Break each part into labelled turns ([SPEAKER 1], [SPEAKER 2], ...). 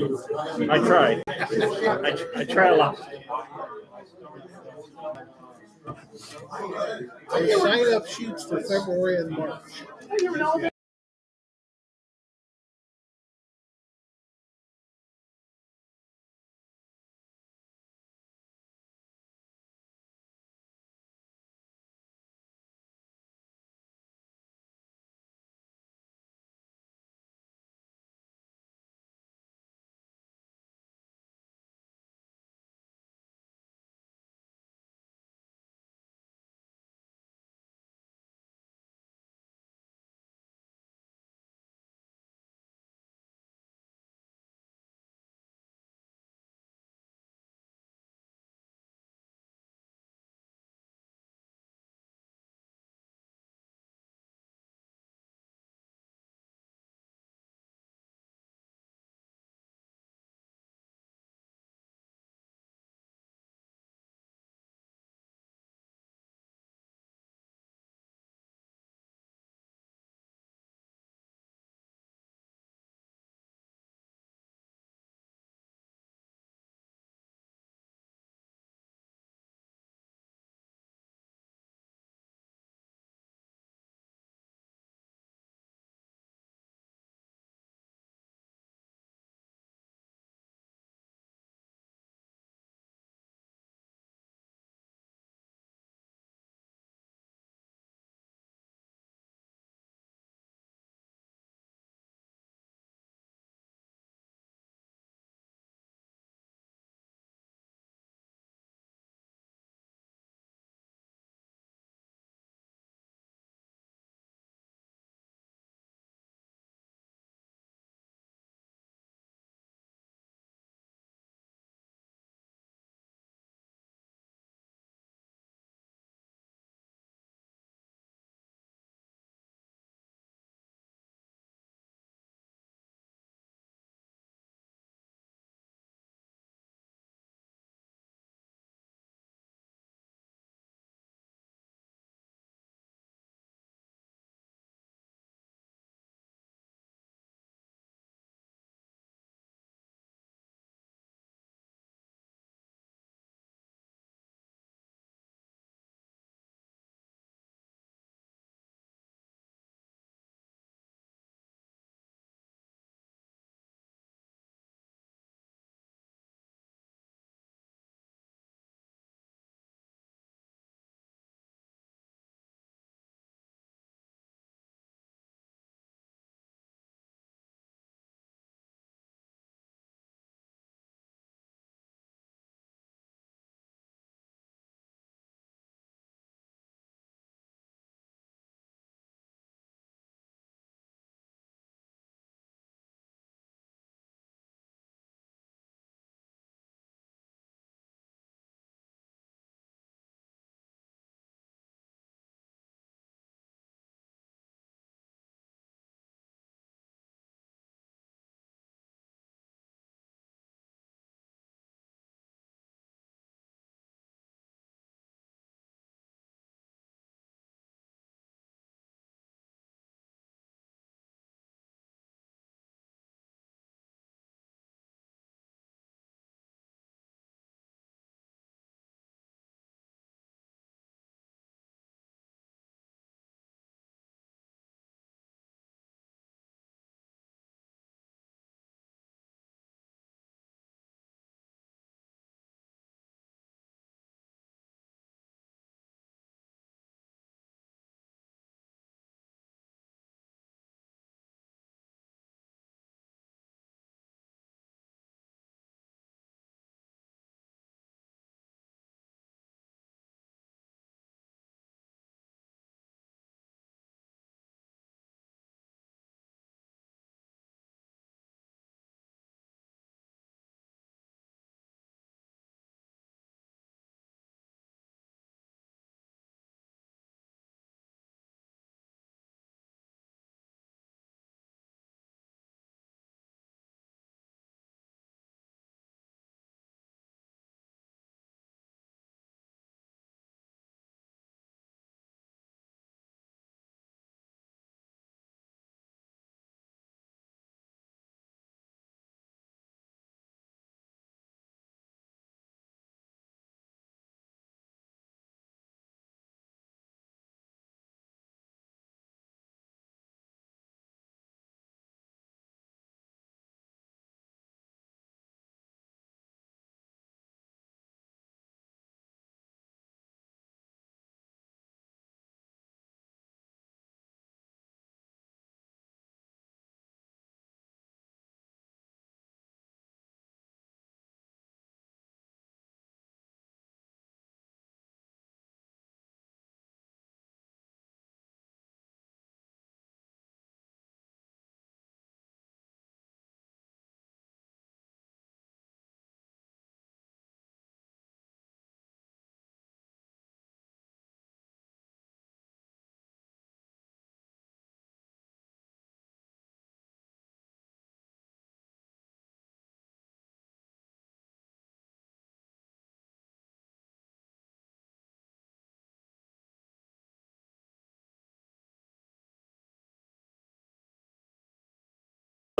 [SPEAKER 1] I try. I try a lot.
[SPEAKER 2] Sign up sheets for February and March.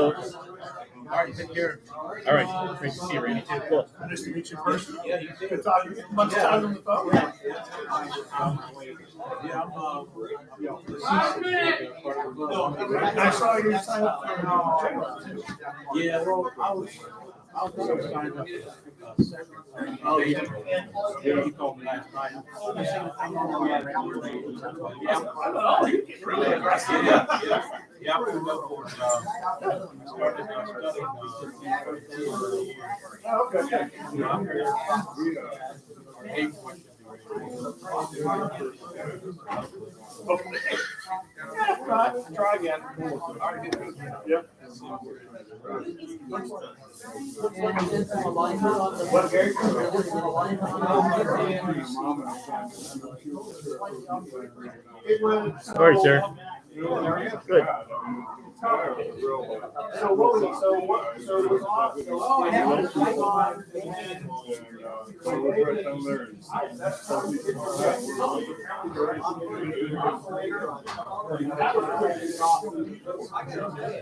[SPEAKER 1] All right, take care. All right, great to see you, Randy, too. Cool.
[SPEAKER 2] Nice to meet you first. Yeah, you too. Good talking. Much time on the phone. I saw you sign up for
[SPEAKER 3] Yeah, well, I was signed up. Oh, yeah. Yeah, he called me last night. Yeah, I put up for started
[SPEAKER 2] Try again. Yep.
[SPEAKER 1] Sorry, sir. Good.
[SPEAKER 2] So what was it? So it was off. Oh, I have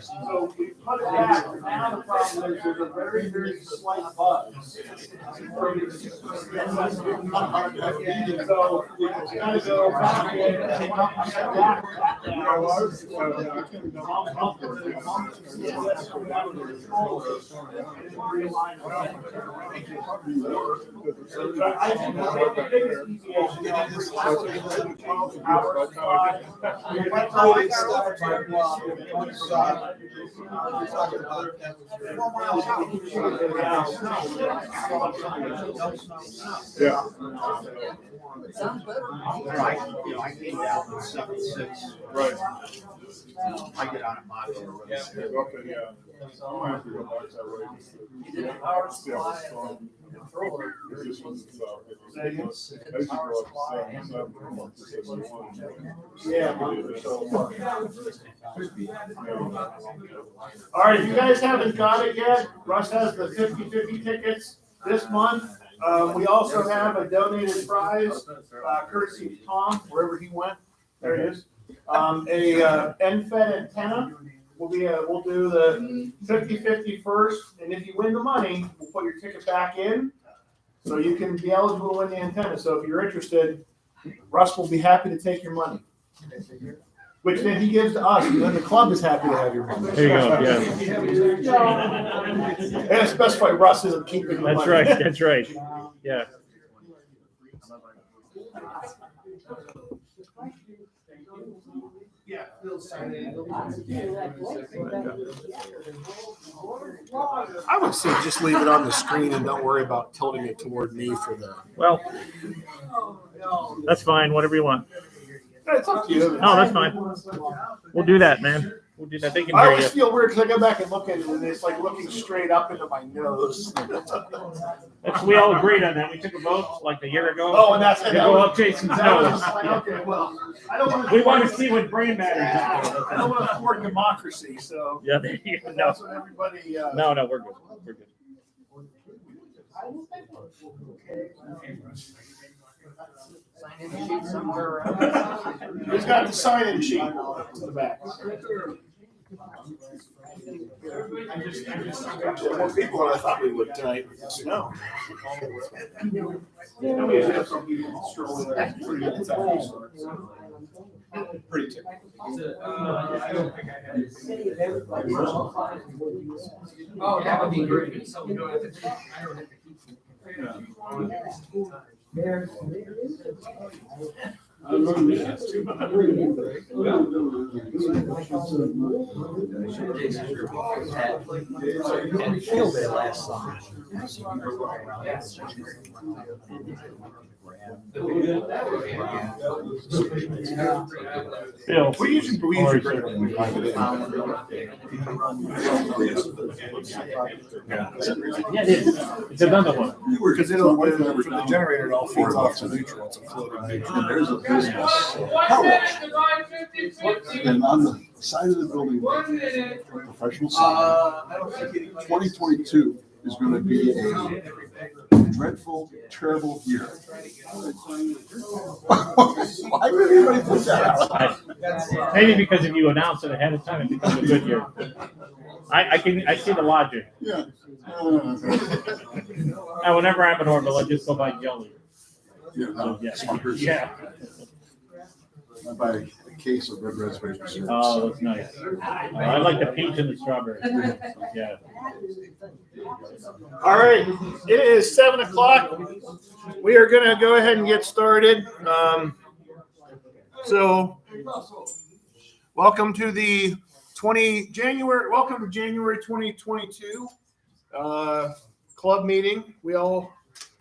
[SPEAKER 2] So we put it back. Now the problem is there's a very, very slight buzz. So we kind of go back
[SPEAKER 3] Yeah.
[SPEAKER 4] I came down with 7-6.
[SPEAKER 3] Right.
[SPEAKER 4] I get on a model.
[SPEAKER 3] Okay, yeah. I'm gonna have to go back that way. See how strong positions it's up. I used to go up to 7,
[SPEAKER 2] All right, if you guys haven't got it yet, Russ has the 50/50 tickets this month. We also have a donated prize, courtesy of Tom, wherever he went. There it is. A NFED antenna. We'll do the 50/50 first, and if you win the money, we'll put your ticket back in, so you can be eligible to win the antenna. So if you're interested, Russ will be happy to take your money, which then he gives to us, and then the club is happy to have your money.
[SPEAKER 1] There you go, yeah.
[SPEAKER 2] And specify Russ isn't keeping the money.
[SPEAKER 1] That's right, that's right. Yeah.
[SPEAKER 2] Yeah. I would say just leave it on the screen and don't worry about tilting it toward me for the.
[SPEAKER 1] Well, that's fine, whatever you want.
[SPEAKER 2] It's up to you.
[SPEAKER 1] No, that's fine. We'll do that, man. We'll do that. They can
[SPEAKER 2] I
[SPEAKER 1] hear
[SPEAKER 2] always
[SPEAKER 1] you.
[SPEAKER 2] feel weird because I go back and look at it and it's like looking straight up into my nose.
[SPEAKER 1] We all agreed on that. We took a vote like a year ago.
[SPEAKER 2] Oh, and that's
[SPEAKER 1] to go up Jason's nose.
[SPEAKER 2] Okay, well, I don't want to.
[SPEAKER 1] We want to see what brain matter is.
[SPEAKER 2] I don't want to thwart democracy, so.
[SPEAKER 1] Yeah, there you go. No,
[SPEAKER 2] That's what everybody.
[SPEAKER 1] no, we're good. We're good.
[SPEAKER 2] Who's got the sign-in sheet to the back? More people than I thought we would tonight. No. We usually have some people strolling in. Pretty typical.
[SPEAKER 5] Oh, that would be great. So we don't have to. I don't have to keep.
[SPEAKER 4] Killed it last summer.
[SPEAKER 1] Bill,
[SPEAKER 2] We usually bring it.
[SPEAKER 1] yeah, it is. It's another one.
[SPEAKER 2] Because it'll, for the generator, it all feeds off to neutral. It's a floating neutral.
[SPEAKER 6] And there's a business house. And on the side of the building, professional side, 2022 is going to be a dreadful, terrible year. Why would anybody put that out?
[SPEAKER 1] Maybe because if you announce it ahead of time, it becomes a good year. I see the logic.
[SPEAKER 6] Yeah.
[SPEAKER 1] And whenever I'm in Orville, I just go buy jelly.
[SPEAKER 6] Yeah,
[SPEAKER 1] Yeah.
[SPEAKER 6] Smuckers.
[SPEAKER 1] Yeah.
[SPEAKER 6] I buy a case of red raspberry syrup.
[SPEAKER 1] Oh, that's nice. I like the peach and the strawberry. Yeah.
[SPEAKER 2] All right, it is 7 o'clock. We are going to go ahead and get started. So, welcome to January 2022 club meeting. We all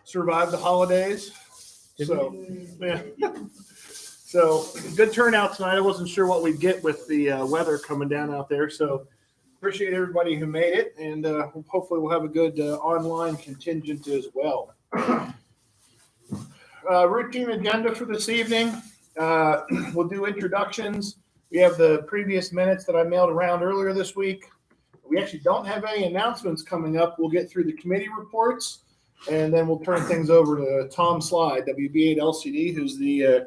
[SPEAKER 2] survived the holidays. So, yeah. So, good turnout tonight. I wasn't sure what we'd get with the weather coming down out there. So, appreciate everybody who made it. And hopefully we'll have a good online contingent as well. Routine agenda for this evening. We'll do introductions. We have the previous minutes that I mailed around earlier this week. We actually don't have any announcements coming up. We'll get through the committee reports, and then we'll turn things over to Tom Sly WB8LCD, who's the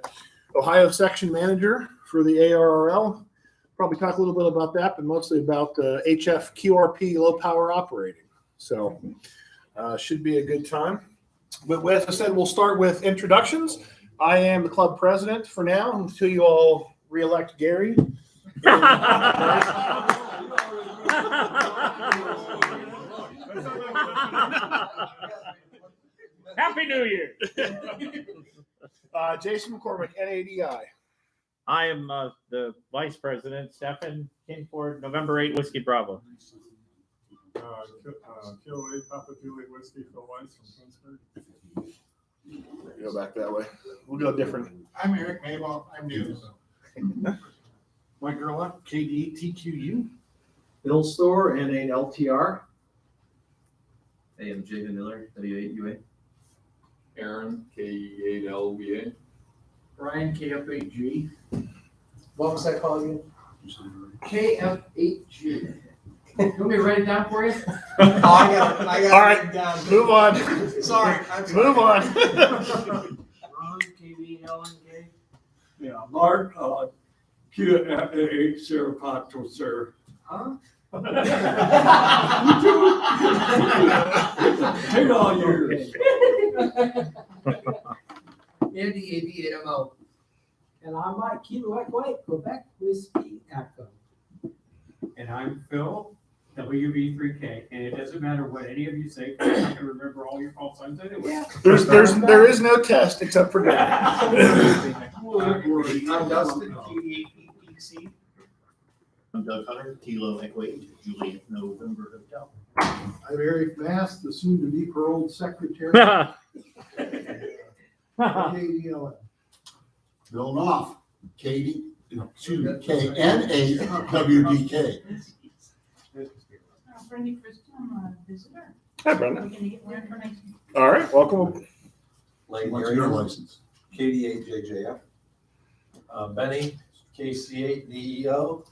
[SPEAKER 2] Ohio section manager for the ARRL. Probably talk a little bit about that, but mostly about HF QRP low power operating. So should be a good time. But as I said, we'll start with introductions. I am the club president for now until you all re-elect Gary.
[SPEAKER 1] Happy New Year.
[SPEAKER 2] Jason McCormick, NADI.
[SPEAKER 1] I am the vice president, Stefan Kingford, November 8, Whiskey Bravo.
[SPEAKER 3] Kilo 8 Papa Juliet Whiskey Phil Weiss from Twinsburg.
[SPEAKER 2] Go back that way. We'll go different.
[SPEAKER 4] I'm Eric Maybach. I'm new.
[SPEAKER 7] Mike Gerlach, KD TQU, Bill Store, and an LTR.
[SPEAKER 5] I am Javen Miller, W8UA.
[SPEAKER 3] Aaron, KE8LWA.
[SPEAKER 7] Brian, KF8G.
[SPEAKER 4] What was that called again?
[SPEAKER 5] KF8G. You want me to write it down for you?
[SPEAKER 4] I got
[SPEAKER 2] All right,
[SPEAKER 4] it down.
[SPEAKER 2] move on.
[SPEAKER 4] Sorry.
[SPEAKER 2] Move on.
[SPEAKER 7] Ron, KVLNK.
[SPEAKER 8] Yeah, Mark, Q8 Sarah Pato, sir.
[SPEAKER 7] Huh?
[SPEAKER 8] 10 all years.
[SPEAKER 5] Andy AB8MO.
[SPEAKER 9] And I'm Mike Kilo White, Quebec Whiskey Echo.
[SPEAKER 10] And I'm Phil, WB3K, and it doesn't matter what any of you say, because I'm not gonna remember all your call signs anyway.
[SPEAKER 2] There is no test except for that.
[SPEAKER 4] I'm Dustin, KD8PPC.
[SPEAKER 11] I'm Doug Hunter, Kilo Echo 8, Juliet November Hotel.
[SPEAKER 7] I'm Eric Bass, the soon-to-be paroled secretary. KDLN.
[SPEAKER 6] Bill Knopf, KN8WDK.
[SPEAKER 12] Brandy Crystal, I'm a visitor.
[SPEAKER 2] Hi, Brenda.
[SPEAKER 12] We're gonna get more information.
[SPEAKER 2] All right, welcome.
[SPEAKER 6] What's your license?
[SPEAKER 13] KD8JJF. Benny, KC8DEO.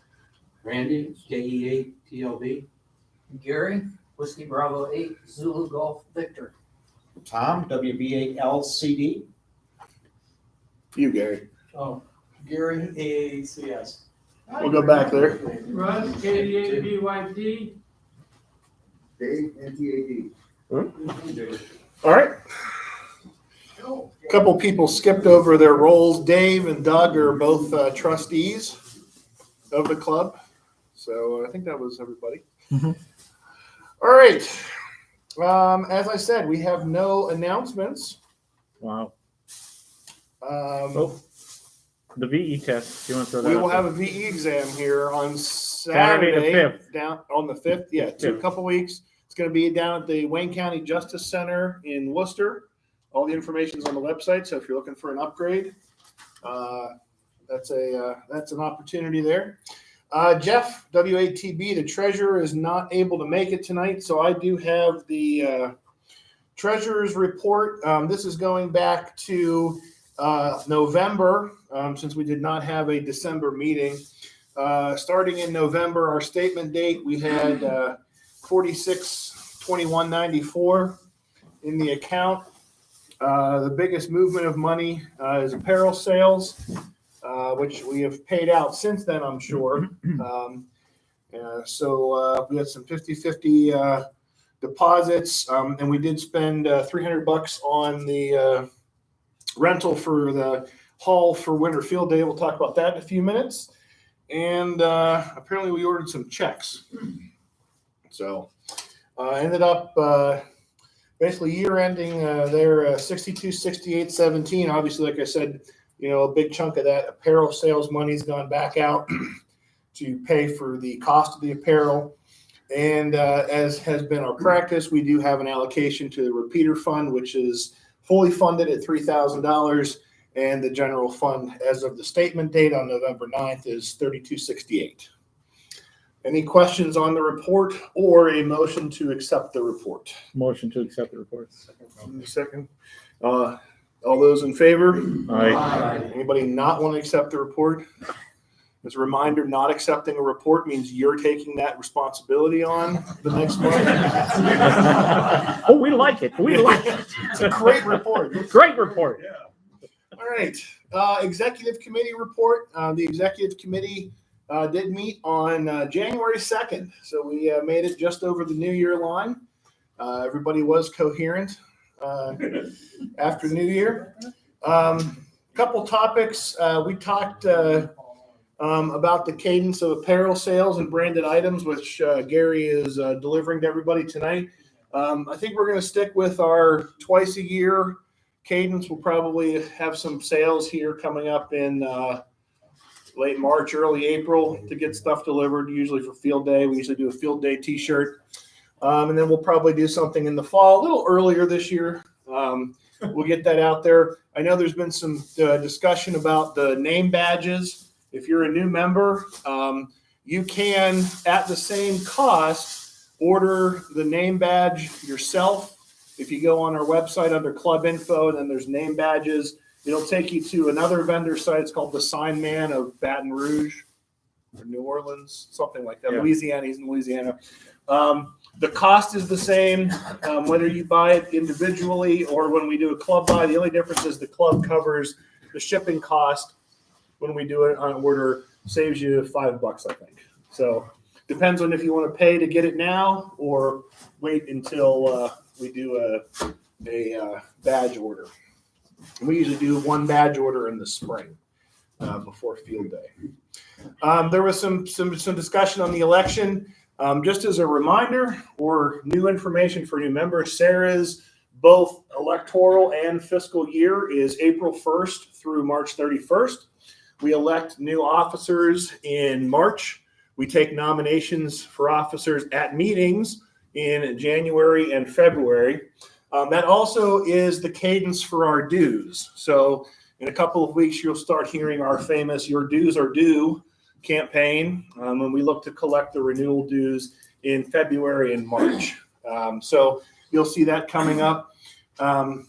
[SPEAKER 5] Randy, KE8TLB. Gary, Whiskey Bravo 8, Zulu Golf Victor.
[SPEAKER 4] Tom, WB8LCD.
[SPEAKER 2] You, Gary.
[SPEAKER 7] Oh, Gary, AACS.
[SPEAKER 2] We'll go back there.
[SPEAKER 10] Russ, KD8BYD.
[SPEAKER 4] Dave, NTAD.
[SPEAKER 2] All right. A couple people skipped over their roles. Dave and Doug are both trustees of the club. So I think that was everybody.
[SPEAKER 4] Mhm.
[SPEAKER 2] All right. As I said, we have no announcements.
[SPEAKER 1] Wow. The VE test. Do you want to throw that
[SPEAKER 2] We
[SPEAKER 1] out
[SPEAKER 2] will
[SPEAKER 1] there?
[SPEAKER 2] have a VE exam here on
[SPEAKER 1] Saturday the
[SPEAKER 2] Saturday,
[SPEAKER 1] 5th.
[SPEAKER 2] down on the 5th. Yeah, a couple weeks. It's going to be down at the Wayne County Justice Center in Worcester. All the information is on the website. So if you're looking for an upgrade, that's an opportunity there. Jeff, WATB, the treasurer, is not able to make it tonight, so I do have the treasurer's report. This is going back to November, since we did not have a December meeting. Starting in November, our statement date, we had $46,2194 in the account. The biggest movement of money is apparel sales, which we have paid out since then, I'm sure. So we had some 50-50 deposits, and we did spend $300 on the rental for the hall for Winter Field Day. We'll talk about that in a few minutes. And apparently we ordered some checks. So ended up basically year ending there 62, 68, 17. Obviously, like I said, a big chunk of that apparel sales money's gone back out to pay for the cost of the apparel. And as has been our practice, we do have an allocation to the repeater fund, which is fully funded at $3,000. And the general fund, as of the statement date on November 9th, is $32.68. Any questions on the report or a motion to accept the report?
[SPEAKER 1] Motion to accept the report.
[SPEAKER 2] Second. All those in favor?
[SPEAKER 1] Aye.
[SPEAKER 2] Anybody not want to accept the report? As a reminder, not accepting a report means you're taking that responsibility on the next month.
[SPEAKER 1] Oh, we like it. We like it.
[SPEAKER 2] It's a great report.
[SPEAKER 1] Great report.
[SPEAKER 2] All right. Executive committee report. The executive committee did meet on January 2nd. So we made it just over the New Year line. Everybody was coherent after New Year. Couple topics. We talked about the cadence of apparel sales and branded items, which Gary is delivering to everybody tonight. I think we're going to stick with our twice a year cadence. We'll probably have some sales here coming up in late March, early April to get stuff delivered, usually for field day. We usually do a field day t-shirt. And then we'll probably do something in the fall, a little earlier this year. We'll get that out there. I know there's been some discussion about the name badges. If you're a new member, you can, at the same cost, order the name badge yourself. If you go on our website under club info, then there's name badges. It'll take you to another vendor site. It's called the Sign Man of Baton Rouge or New Orleans, something like that.
[SPEAKER 1] Yeah.
[SPEAKER 2] Louisiana, he's in Louisiana. The cost is the same, whether you buy it individually or when we do a club buy. The only difference is the club covers the shipping cost. When we do it on order, saves you $5, I think. So depends on if you want to pay to get it now or wait until we do a badge order. We usually do one badge order in the spring before field day. There was some discussion on the election. Just as a reminder or new information for new members, SARA's both electoral and fiscal year is April 1st through March 31st. We elect new officers in March. We take nominations for officers at meetings in January and February. That also is the cadence for our dues. So in a couple of weeks, you'll start hearing our famous "Your Dues Are Due" campaign when we look to collect the renewal dues in February and March. So you'll see that coming up. For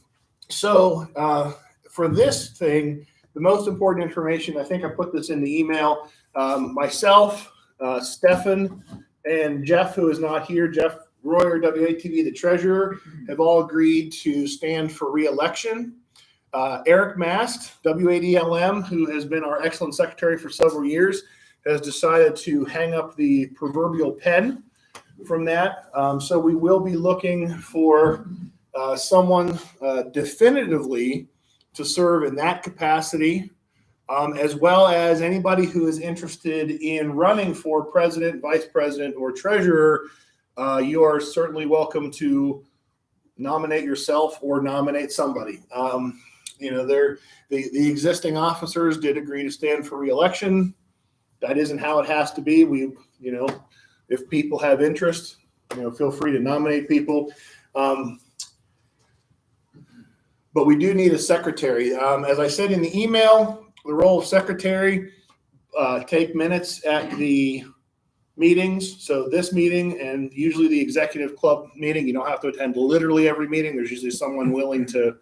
[SPEAKER 2] this thing, the most important information, I think I put this in the email, myself, Stefan, and Jeff, who is not here, Jeff Royer, WATV, the treasurer, have all agreed to stand for re-election. Eric Mast, WADLM, who has been our excellent secretary for several years, has decided to hang up the proverbial pen from that. So we will be looking for someone definitively to serve in that capacity, as well as anybody who is interested in running for president, vice president, or treasurer. You are certainly welcome to nominate yourself or nominate somebody. The existing officers did agree to stand for re-election. That isn't how it has to be. If people have interest, feel free to nominate people. But we do need a secretary. As I said in the email, the role of secretary, take minutes at the meetings. So this meeting and usually the executive club meeting, you don't have to attend literally every meeting. There's usually someone willing to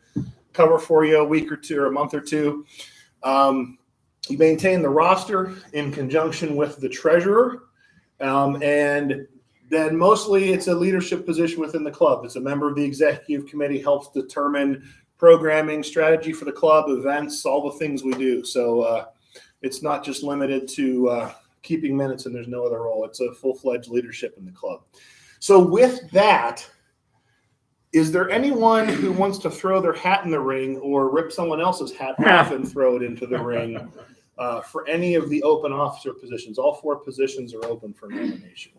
[SPEAKER 2] cover for you a week or two or a month or two. You maintain the roster in conjunction with the treasurer. And then mostly it's a leadership position within the club. It's a member of the executive committee, helps determine programming, strategy for the club, events, all the things we do. So it's not just limited to keeping minutes, and there's no other role. It's a full-fledged leadership in the club. So with that, is there anyone who wants to throw their hat in the ring or rip someone else's hat off and throw it into the ring for any of the open officer positions? All 4 positions are open for nomination.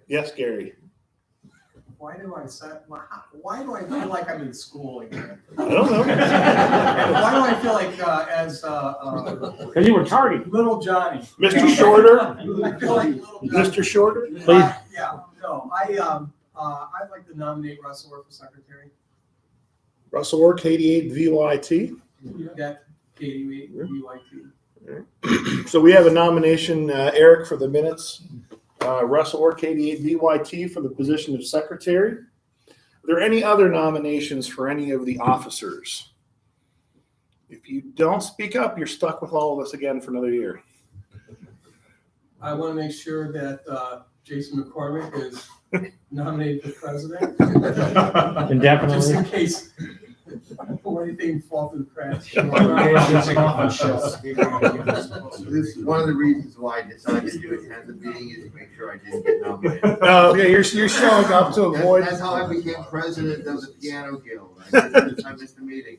[SPEAKER 2] Yes, Gary.
[SPEAKER 13] Why do I feel like I'm in school again?
[SPEAKER 2] I don't know.
[SPEAKER 13] Why do I feel like
[SPEAKER 1] Because you were tardy.
[SPEAKER 13] little Johnny?
[SPEAKER 2] Mr. Shorter?
[SPEAKER 13] I feel like little Johnny.
[SPEAKER 2] Mr. Shorter?
[SPEAKER 1] Please.
[SPEAKER 13] Yeah, no, I'd like to nominate Russell Orr for secretary.
[SPEAKER 2] Russell Orr, KD8 VYT.
[SPEAKER 13] Yeah, Katie, VYT.
[SPEAKER 2] So we have a nomination, Eric, for the minutes. Russell Orr, KD8 VYT, for the position of secretary. Are there any other nominations for any of the officers? If you don't speak up, you're stuck with all of us again for another year.
[SPEAKER 13] I want to make sure that Jason McCormick is nominated for president.
[SPEAKER 1] Indefinitely.
[SPEAKER 13] Just in case anything fall through the cracks.
[SPEAKER 4] This is one of the reasons why I decided to attend the meeting is to make sure I didn't get nominated.
[SPEAKER 2] Oh, yeah, you're showing up to avoid.
[SPEAKER 4] That's how I became president of the Piano Guild. I missed the meeting.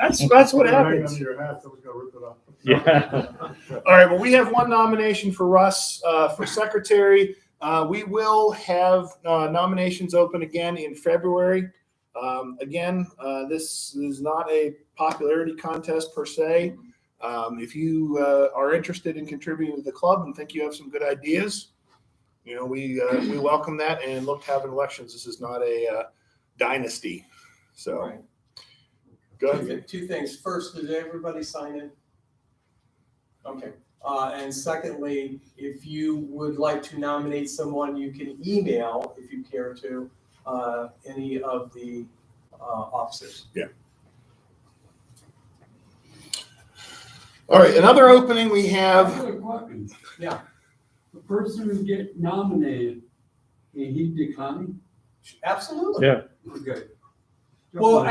[SPEAKER 2] That's what happens.
[SPEAKER 1] Yeah.
[SPEAKER 2] All right, well, we have one nomination for Russ for secretary. We will have nominations open again in February. This is not a popularity contest per se. If you are interested in contributing to the club and think you have some good ideas, we welcome that and look to having elections. This is not a dynasty. So,
[SPEAKER 13] Right.
[SPEAKER 2] Go ahead.
[SPEAKER 13] Two things. First, did everybody sign in? Okay. And secondly, if you would like to nominate someone, you can email, if you care to, any of the officers.
[SPEAKER 2] Yeah. All right, another opening we have.
[SPEAKER 13] Yeah.
[SPEAKER 8] The person who get nominated, can he decline?
[SPEAKER 13] Absolutely.
[SPEAKER 1] Yeah.
[SPEAKER 8] Okay.
[SPEAKER 13] Well,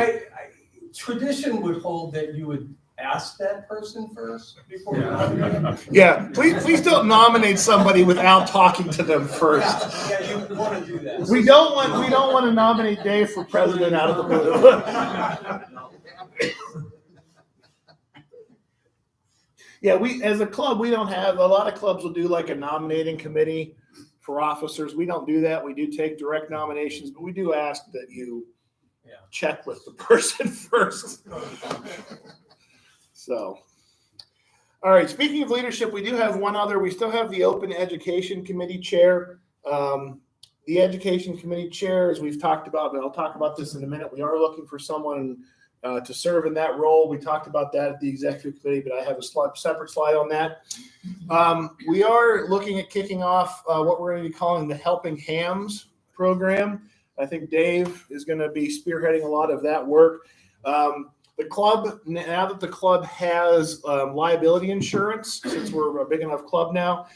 [SPEAKER 13] tradition would hold that you would ask that person first before you nominate.
[SPEAKER 2] Yeah, please don't nominate somebody without talking to them first.
[SPEAKER 13] Yeah, you want to do that.
[SPEAKER 2] We don't want to nominate Dave for president out of the blue. Yeah, we as a club, we don't have, a lot of clubs will do like a nominating committee for officers. We don't do that. We do take direct nominations, but we do ask that you check with the person first. So, all right, speaking of leadership, we do have one other. We still have the Open Education Committee chair. The Education Committee chair, as we've talked about, and I'll talk about this in a minute, we are looking for someone to serve in that role. We talked about that at the executive committee, but I have a separate slide on that. We are looking at kicking off what we're going to be calling the Helping Hams program. I think Dave is going to be spearheading a lot of that work. The club, now that the club has liability insurance, since we're a big enough club now,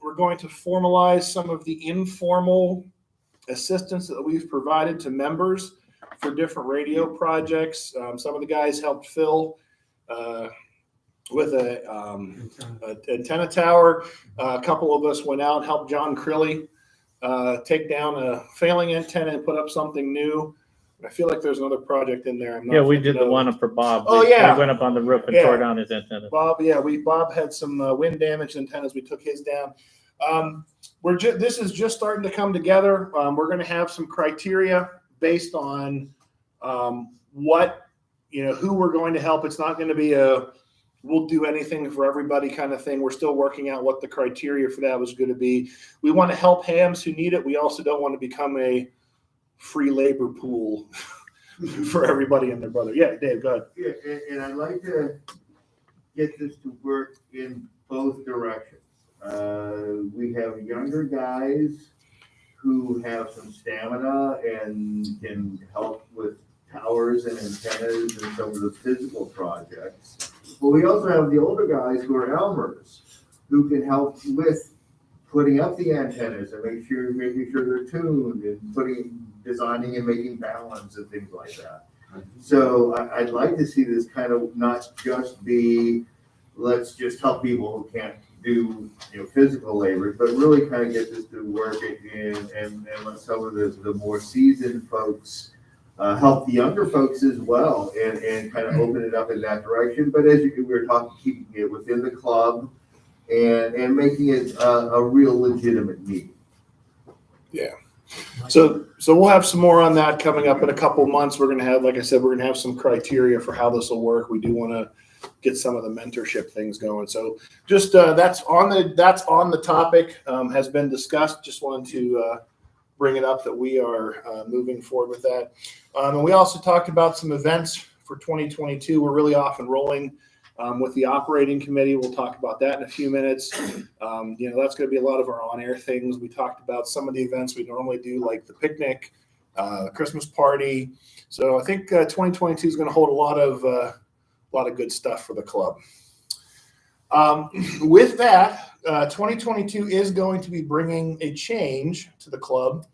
[SPEAKER 2] we're going to formalize some of the informal assistance that we've provided to members for different radio projects. Some of the guys helped Phil with an antenna tower. A couple of us went out and helped John Crilly take down a failing antenna and put up something new. I feel like there's another project in there.
[SPEAKER 1] Yeah, we did the one for Bob.
[SPEAKER 2] Oh, yeah.
[SPEAKER 1] We went up on the roof and tore down his antenna.
[SPEAKER 2] Bob, Bob had some wind damage antennas. We took his down. This is just starting to come together. We're going to have some criteria based on what, who we're going to help. It's not going to be we'll do anything for everybody kind of thing. We're still working out what the criteria for that was going to be. We want to help hams who need it. We also don't want to become a free labor pool for everybody and their brother. Yeah, Dave, go ahead.
[SPEAKER 4] Yeah, and I'd like to get this to work in both directions. We have younger guys who have some stamina and can help with towers and antennas and some of the physical projects. But we also have the older guys who are Elmers who can help with putting up the antennas and making sure they're tuned and designing and making balance and things like that. So I'd like to see this kind of not just be, let's just help people who can't do, physical labor, but really kind of get this to work in and let some of the more seasoned folks help the younger folks as well and kind of open it up in that direction. But as we were talking, keeping it within the club and making it a real legitimate meeting.
[SPEAKER 2] Yeah. So we'll have some more on that coming up in a couple of months. We're going to have, like I said, we're going to have some criteria for how this will work. We do want to get some of the mentorship things going. So just that's on the topic, has been discussed. Just wanted to bring it up that we are moving forward with that. And we also talked about some events for 2022. We're really off and rolling with the operating committee. We'll talk about that in a few minutes. That's going to be a lot of our on-air things. We talked about some of the events we normally do, like the picnic, Christmas party. So I think 2022 is going to hold a lot of good stuff for the club. With that, 2022 is going to be bringing a change to the club.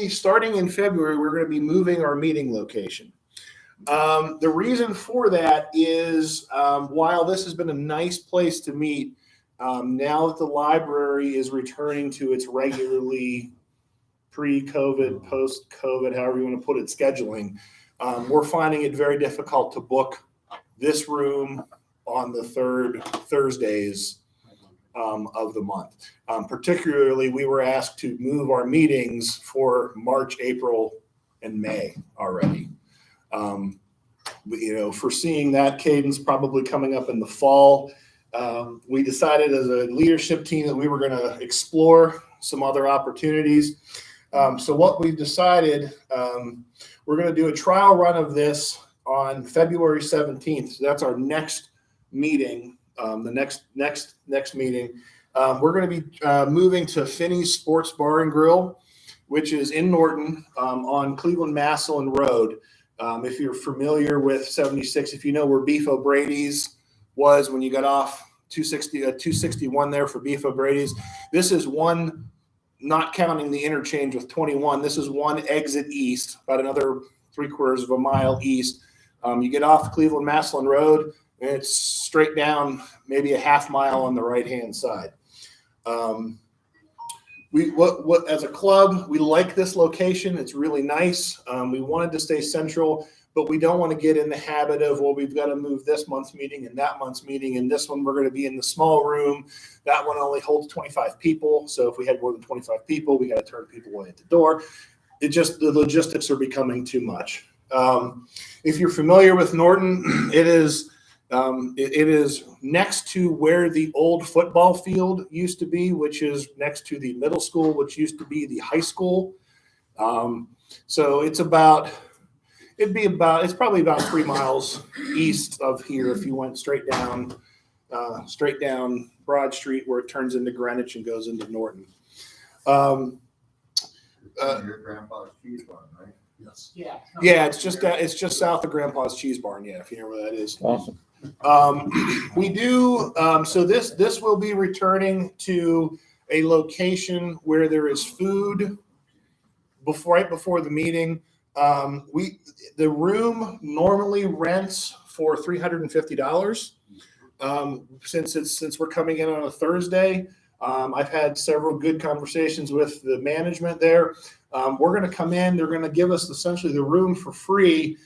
[SPEAKER 2] Starting in February, we're going to be moving our meeting location. The reason for that is while this has been a nice place to meet, now that the library is returning to its regularly pre-COVID, post-COVID, however you want to put it, scheduling, we're finding it very difficult to book this room on the third Thursdays of the month. Particularly, we were asked to move our meetings for March, April, and May already. Foreseeing that cadence probably coming up in the fall, we decided as a leadership team that we were going to explore some other opportunities. So what we've decided, we're going to do a trial run of this on February 17th. So that's our next meeting, the next meeting. We're going to be moving to Finney's Sports Bar and Grill, which is in Norton on Cleveland Massillon Road. If you're familiar with 76, if you know where Beef O'Brady's was when you got off 261 there for Beef O'Brady's, this is one, not counting the interchange with 21, this is one exit east, about another 3/4 of a mile east. You get off Cleveland Massillon Road, and it's straight down maybe a half mile on the right-hand side. As a club, we like this location. It's really nice. We wanted to stay central, but we don't want to get in the habit of, well, we've got to move this month's meeting and that month's meeting, and this one we're going to be in the small room. That one only holds 25 people. So if we had more than 25 people, we got to turn people away at the door. The logistics are becoming too much. If you're familiar with Norton, it is next to where the old football field used to be, which is next to the middle school, which used to be the high school. So it's probably about 3 miles east of here if you went straight down Broad Street where it turns into Greenwich and goes into Norton.
[SPEAKER 4] Your grandpa's cheese barn, right?
[SPEAKER 6] Yes.
[SPEAKER 2] Yeah, it's just south of Grandpa's Cheese Barn. Yeah, if you know where that is.
[SPEAKER 1] Awesome.
[SPEAKER 2] We do. So this will be returning to a location where there is food right before the meeting. The room normally rents for $350. Since we're coming in on a Thursday, I've had several good conversations with the management there. We're going to come in. They're going to give us essentially the room for free.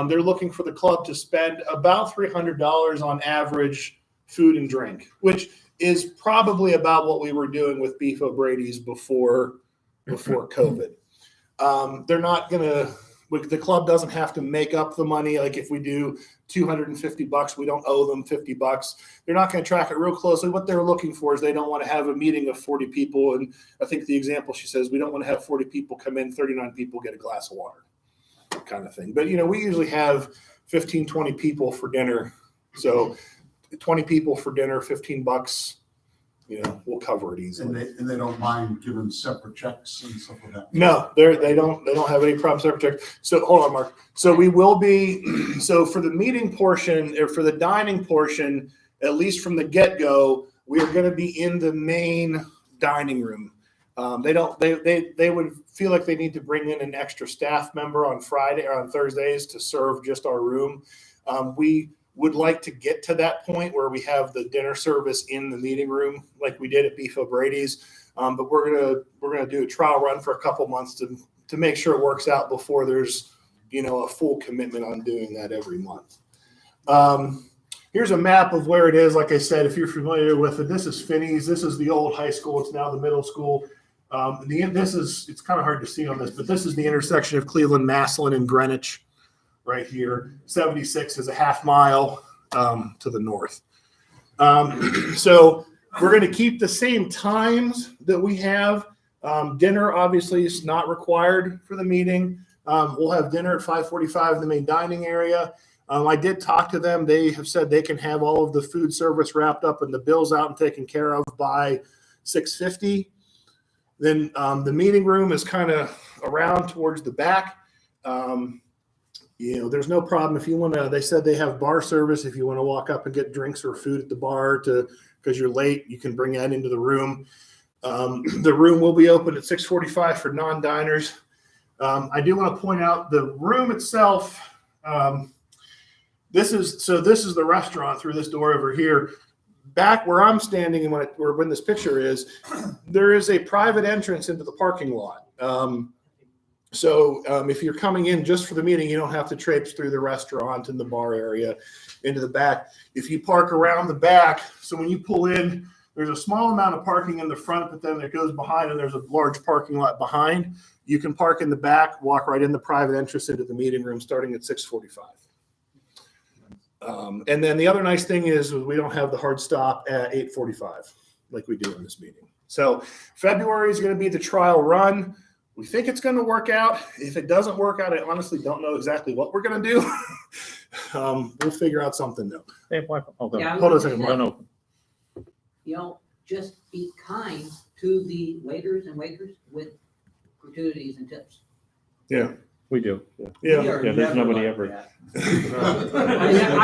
[SPEAKER 2] They're looking for the club to spend about $300 on average food and drink, which is probably about what we were doing with Beef O'Brady's before COVID. They're not going to. The club doesn't have to make up the money. Like if we do $250, we don't owe them $50. They're not going to track it real closely. What they're looking for is they don't want to have a meeting of 40 people. And I think the example she says, we don't want to have 40 people come in, 39 people get a glass of water kind of thing. But, we usually have 15, 20 people for dinner. So 20 people for dinner, $15, we'll cover it easily.
[SPEAKER 6] And they don't mind giving separate checks and stuff like that.
[SPEAKER 2] No, they don't have any problem separate checks. So hold on, Mark. So we will be, so for the meeting portion or for the dining portion, at least from the get-go, we are going to be in the main dining room. They would feel like they need to bring in an extra staff member on Friday or on Thursdays to serve just our room. We would like to get to that point where we have the dinner service in the meeting room like we did at Beef O'Brady's. But we're gonna do a trial run for a couple months to make sure it works out before there's a full commitment on doing that every month. Here's a map of where it is. Like I said, if you're familiar with it, this is Finney's. This is the old high school. It's now the middle school. It's kind of hard to see on this, but this is the intersection of Cleveland, Massillon, and Greenwich right here. 76 is a half mile to the north. So we're going to keep the same times that we have. Dinner obviously is not required for the meeting. We'll have dinner at 5:45 in the main dining area. I did talk to them. They have said they can have all of the food service wrapped up and the bills out and taken care of by 6:50. Then the meeting room is kind of around towards the back. There's no problem if you want to. They said they have bar service. If you want to walk up and get drinks or food at the bar because you're late, you can bring that into the room. The room will be open at 6:45 for non-diners. I do want to point out the room itself. This is the restaurant through this door over here. Back where I'm standing and when this picture is, there is a private entrance into the parking lot. If you're coming in just for the meeting, you don't have to traipse through the restaurant and the bar area into the back. If you park around the back, so when you pull in, there's a small amount of parking in the front, but then it goes behind and there's a large parking lot behind. You can park in the back, walk right in the private entrance into the meeting room starting at 6:45. And then the other nice thing is we don't have the hard stop at 8:45 like we do in this meeting. So February is going to be the trial run. We think it's going to work out. If it doesn't work out, I honestly don't know exactly what we're going to do. We'll figure out something new.
[SPEAKER 1] Hey, hold on.
[SPEAKER 9] Yeah,
[SPEAKER 1] Hold on a second. No.
[SPEAKER 9] Just be kind to the waiters and waiters with gratuities and tips.
[SPEAKER 2] Yeah,
[SPEAKER 1] we do.
[SPEAKER 2] Yeah.
[SPEAKER 1] There's nobody ever.
[SPEAKER 9] I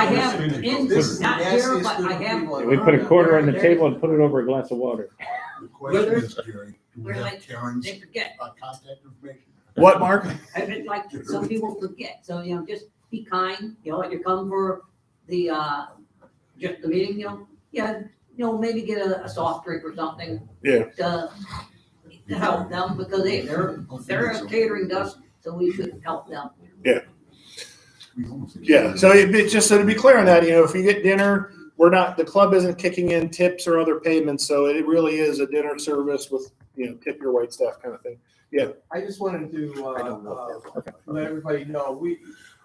[SPEAKER 9] have not here, but I have.
[SPEAKER 1] We put a quarter on the table and put it over a glass of water.
[SPEAKER 6] The question is, Jerry, do we
[SPEAKER 9] Where
[SPEAKER 6] have Karen's
[SPEAKER 9] they forget.
[SPEAKER 6] contact information?
[SPEAKER 2] What, Mark?
[SPEAKER 9] I mean, like some people forget. So just be kind. You come for the just the meeting. Maybe get a soft drink or something.
[SPEAKER 2] Yeah.
[SPEAKER 9] To help them because they're catering to us, so we should help them.
[SPEAKER 2] Yeah. Yeah. So to be clear on that, if you get dinner, the club isn't kicking in tips or other payments. So it really is a dinner service with, tip your wait staff kind of thing. Yeah.
[SPEAKER 13] I just wanted to let everybody know,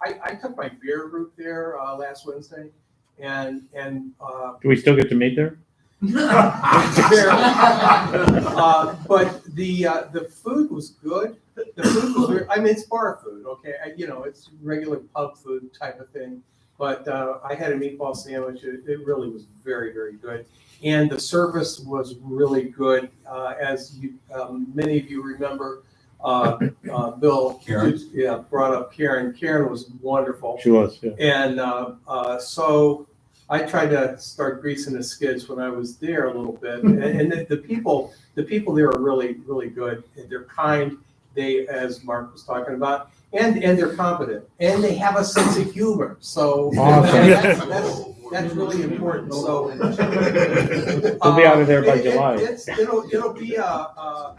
[SPEAKER 13] I took my beer group there last Wednesday and
[SPEAKER 1] Do we still get to meet there?
[SPEAKER 13] But the food was good. The food was it's bar food, okay? It's regular pub food type of thing. But I had a meatball sandwich. It really was very, very good. And the service was really good. As many of you remember, Bill brought up Karen. Karen was wonderful.
[SPEAKER 1] She was, yeah.
[SPEAKER 13] And so I tried to start greasing the skids when I was there a little bit. And the people there are really, really good. They're kind. They, as Mark was talking about, and they're competent, and they have a sense of humor. So
[SPEAKER 1] awesome.
[SPEAKER 13] that's really important. So
[SPEAKER 1] we'll be out of there by July.
[SPEAKER 13] It'll be I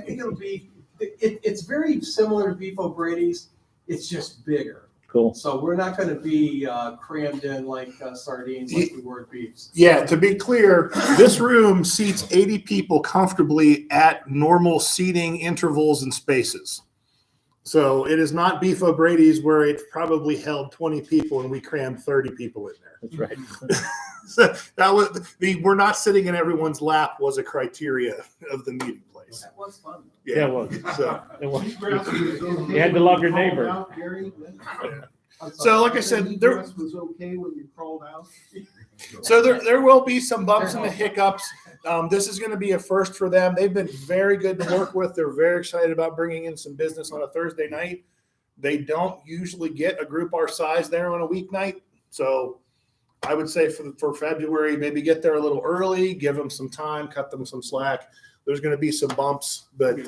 [SPEAKER 13] think it'll be. It's very similar to Beef O'Brady's. It's just bigger.
[SPEAKER 1] Cool.
[SPEAKER 13] So we're not going to be crammed in like sardines like we were at Beef's.
[SPEAKER 2] Yeah, to be clear, this room seats 80 people comfortably at normal seating intervals and spaces. So it is not Beef O'Brady's where it probably held 20 people and we crammed 30 people in there.
[SPEAKER 1] That's right.
[SPEAKER 2] So that was we're not sitting in everyone's lap was a criteria of the meeting place.
[SPEAKER 13] That was fun.
[SPEAKER 1] Yeah, it was.
[SPEAKER 2] So
[SPEAKER 1] it was. You had to love your neighbor.
[SPEAKER 2] So like I said, there
[SPEAKER 7] was okay when you crawled out.
[SPEAKER 2] So there will be some bumps and hiccups. This is going to be a first for them. They've been very good to work with. They're very excited about bringing in some business on a Thursday night. They don't usually get a group our size there on a weeknight. So I would say for February, maybe get there a little early, give them some time, cut them some slack. There's going to be some bumps, but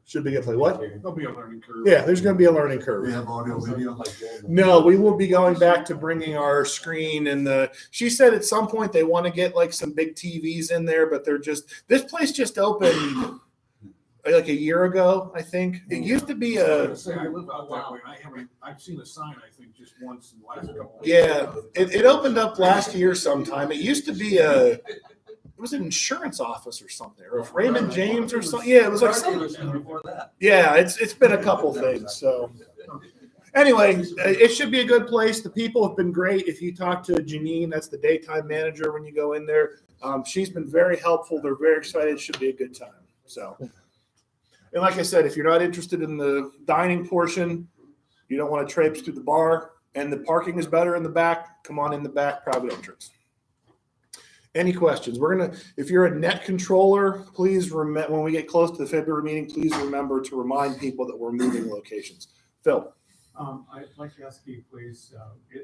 [SPEAKER 2] should be a good play. What?
[SPEAKER 3] There'll be a learning curve.
[SPEAKER 2] Yeah, there's going to be a learning curve.
[SPEAKER 6] We have audio, video.
[SPEAKER 2] No, we will be going back to bringing our screen and she said at some point they want to get like some big TVs in there, but this place just opened like a year ago, I think. It used to be
[SPEAKER 3] I live out that way. I've seen a sign, I think, just once in the last couple of
[SPEAKER 2] yeah, it opened up last year sometime. It used to be it was an insurance office or something, or Raymond James or something. Yeah, it was like something. Yeah, it's been a couple things. So anyway, it should be a good place. The people have been great. If you talk to Janine, that's the daytime manager when you go in there, she's been very helpful. They're very excited. It should be a good time. So, and like I said, if you're not interested in the dining portion, you don't want to traipse through the bar, and the parking is better in the back, come on in the back, private entrance. Any questions? If you're a net controller, please remember when we get close to the February meeting, please remember to remind people that we're moving locations. Phil.
[SPEAKER 10] I'd like to ask you, please,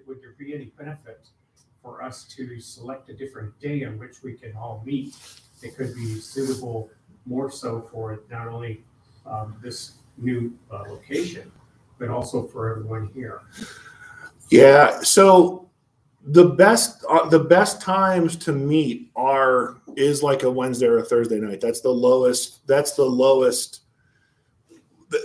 [SPEAKER 10] would there be any benefit for us to select a different day on which we can all meet? It could be suitable more so for not only this new location, but also for everyone here.
[SPEAKER 2] Yeah. So the best times to meet is like a Wednesday or a Thursday night. That's the lowest.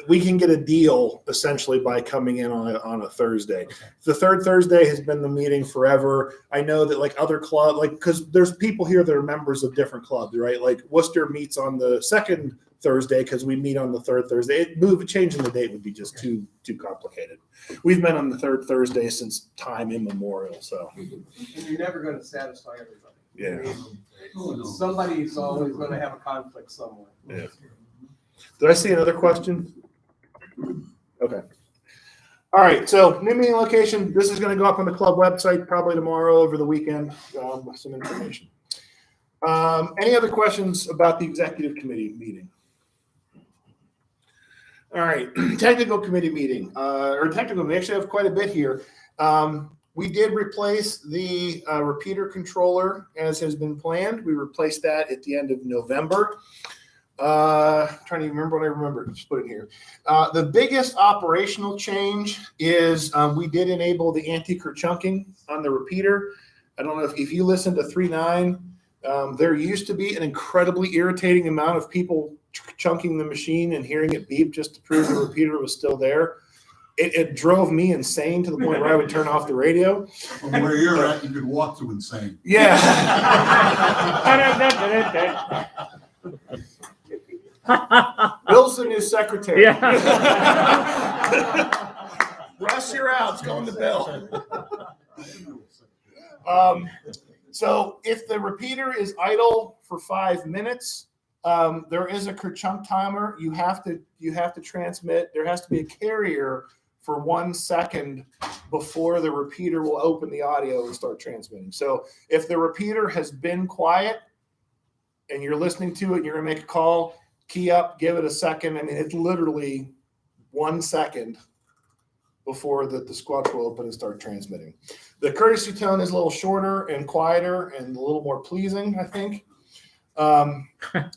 [SPEAKER 2] We can get a deal essentially by coming in on a Thursday.
[SPEAKER 10] Okay.
[SPEAKER 2] The third Thursday has been the meeting forever. I know that like other clubs, because there's people here that are members of different clubs, right? Like Worcester meets on the second Thursday because we meet on the third Thursday. Changing the date would be just too complicated. We've been on the third Thursday since time immemorial. So,
[SPEAKER 13] And you're never going to satisfy everybody.
[SPEAKER 2] yeah.
[SPEAKER 13] I mean, somebody's always going to have a conflict somewhere.
[SPEAKER 2] Yeah. Did I see another question? Okay. All right. So new meeting location. This is going to go up on the club website probably tomorrow over the weekend with some information. Any other questions about the executive committee meeting? All right. Technical committee meeting. We actually have quite a bit here. We did replace the repeater controller as has been planned. We replaced that at the end of November. Trying to remember what I remember. Just put it here. The biggest operational change is we did enable the anti-kerchunking on the repeater. I don't know if you listen to 3.9, there used to be an incredibly irritating amount of people chunking the machine and hearing it beep just to prove the repeater was still there. It drove me insane to the point where I would turn off the radio.
[SPEAKER 6] From where you're at, you could walk to insane.
[SPEAKER 2] Yeah. Bill's the new secretary.
[SPEAKER 1] Yeah.
[SPEAKER 2] Russ, you're out. It's going to Bill. So if the repeater is idle for 5 minutes, there is a kerchunk timer. You have to transmit. There has to be a carrier for 1 second before the repeater will open the audio and start transmitting. So if the repeater has been quiet and you're listening to it and you're going to make a call, key up, give it a second. I mean, it's literally 1 second before the squelch will open and start transmitting. The courtesy tone is a little shorter and quieter and a little more pleasing, I think. The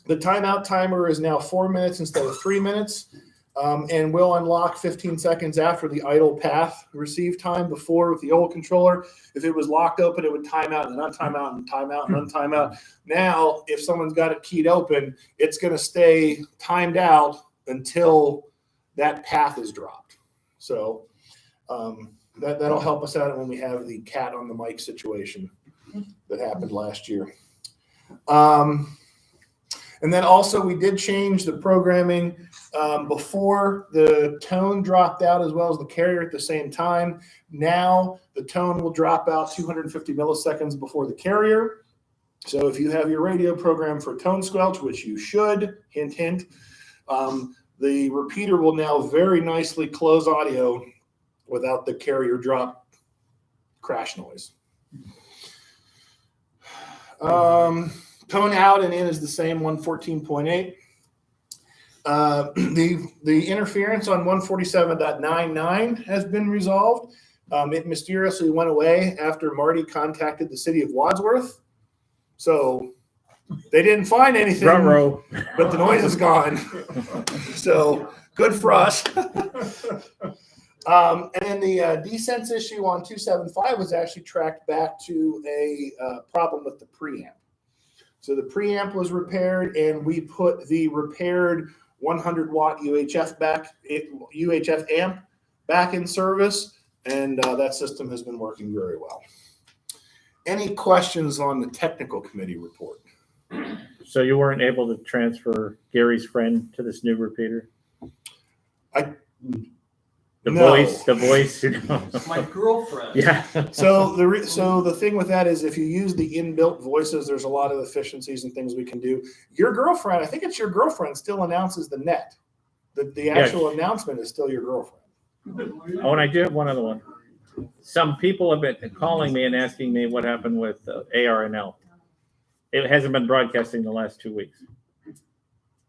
[SPEAKER 2] timeout timer is now 4 minutes instead of 3 minutes, and will unlock 15 seconds after the idle path receive time. Before, with the old controller, if it was locked open, it would time out and untime out and time out and untime out. Now, if someone's got it keyed open, it's going to stay timed out until that path is dropped. So that'll help us out when we have the cat on the mic situation that happened last year. And then also we did change the programming before the tone dropped out as well as the carrier at the same time. Now the tone will drop out 250 milliseconds before the carrier. So if you have your radio program for tone squelch, which you should, hint, hint, the repeater will now very nicely close audio without the carrier drop crash noise. Tone out and in is the same 114.8. The interference on 147.99 has been resolved. It mysteriously went away after Marty contacted the city of Wadsworth. So They didn't find anything,
[SPEAKER 1] Ruh-roh.
[SPEAKER 2] but the noise is gone. So good for us. And then the descents issue on 275 was actually tracked back to a problem with the preamp. So the preamp was repaired, and we put the repaired 100 watt UHF amp back in service, and that system has been working very well. Any questions on the technical committee report?
[SPEAKER 1] So you weren't able to transfer Gary's friend to this new repeater? The voice. You know.
[SPEAKER 13] My girlfriend.
[SPEAKER 1] Yeah.
[SPEAKER 2] So the thing with that is, if you use the inbuilt voices, there's a lot of efficiencies and things we can do. Your girlfriend, I think it's your girlfriend, still announces the net. The actual announcement is still your girlfriend.
[SPEAKER 1] Oh, and I do have one other one. Some people have been calling me and asking me what happened with ARNL. It hasn't been broadcasting the last 2 weeks.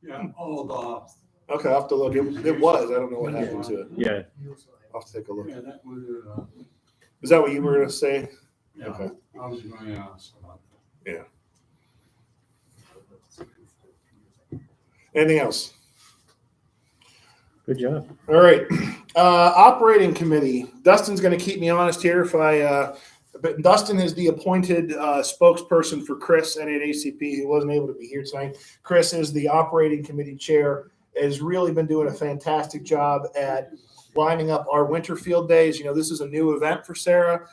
[SPEAKER 8] Yeah, oh,
[SPEAKER 2] Okay, I'll have to look. It was. I don't know what happened to it.
[SPEAKER 1] Yeah.
[SPEAKER 2] I'll have to take a look.
[SPEAKER 8] yeah, that was,
[SPEAKER 2] Is that what you were going to say?
[SPEAKER 8] yeah,
[SPEAKER 2] Okay.
[SPEAKER 8] I was going to ask about that.
[SPEAKER 2] Yeah. Anything else?
[SPEAKER 1] Good job.
[SPEAKER 2] All right. Operating committee. Dustin's going to keep me honest here. But Dustin is the appointed spokesperson for Chris at ACP, who wasn't able to be here tonight. Chris is the operating committee chair, has really been doing a fantastic job at lining up our winter field days. You know, this is a new event for SARA.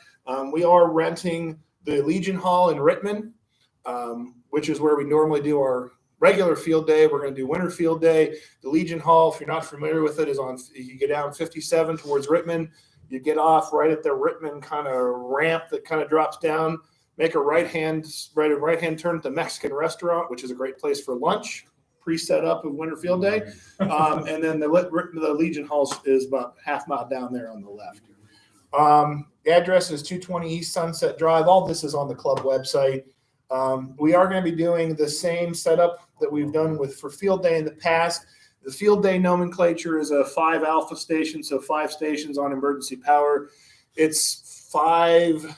[SPEAKER 2] We are renting the Legion Hall in Rittman, which is where we normally do our regular field day. We're going to do winter field day. The Legion Hall, if you're not familiar with it, is on, you get down 57 towards Rittman. You get off right at the Rittman kind of ramp that kind of drops down, make a right-hand turn at the Mexican restaurant, which is a great place for lunch, pre-set up of winter field day. And then the Legion Hall is about half mile down there on the left. The address is 220 East Sunset Drive. All this is on the club website. We are going to be doing the same setup that we've done for field day in the past. The field day nomenclature is a 5 alpha station, so 5 stations on emergency power. It's 5.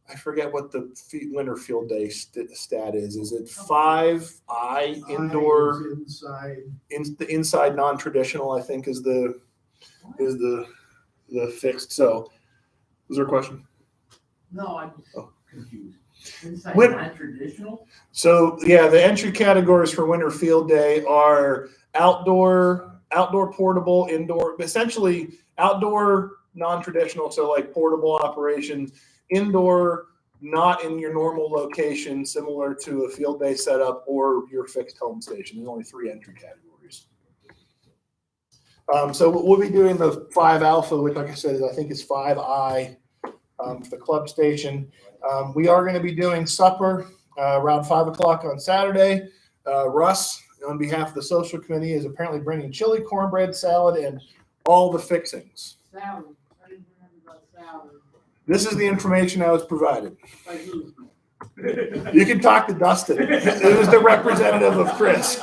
[SPEAKER 2] I forget what the winter field day stat is. Is it 5I indoor inside non-traditional? I think is the fixed. So, was there a question?
[SPEAKER 5] No, I'm confused. Inside non-traditional?
[SPEAKER 2] So yeah, the entry categories for winter field day are outdoor portable, indoor, essentially outdoor non-traditional, so like portable operations, indoor, not in your normal location, similar to a field day setup or your fixed home station. There's only 3 entry categories. So we'll be doing the 5 alpha, which, like I said, I think is 5I for the club station. We are going to be doing supper around 5 o'clock on Saturday. Russ, on behalf of the social committee, is apparently bringing chili, cornbread, salad, and all the fixings.
[SPEAKER 5] Salad. I didn't remember about salad.
[SPEAKER 2] This is the information I was provided. You can talk to Dustin. It was the representative of Chris.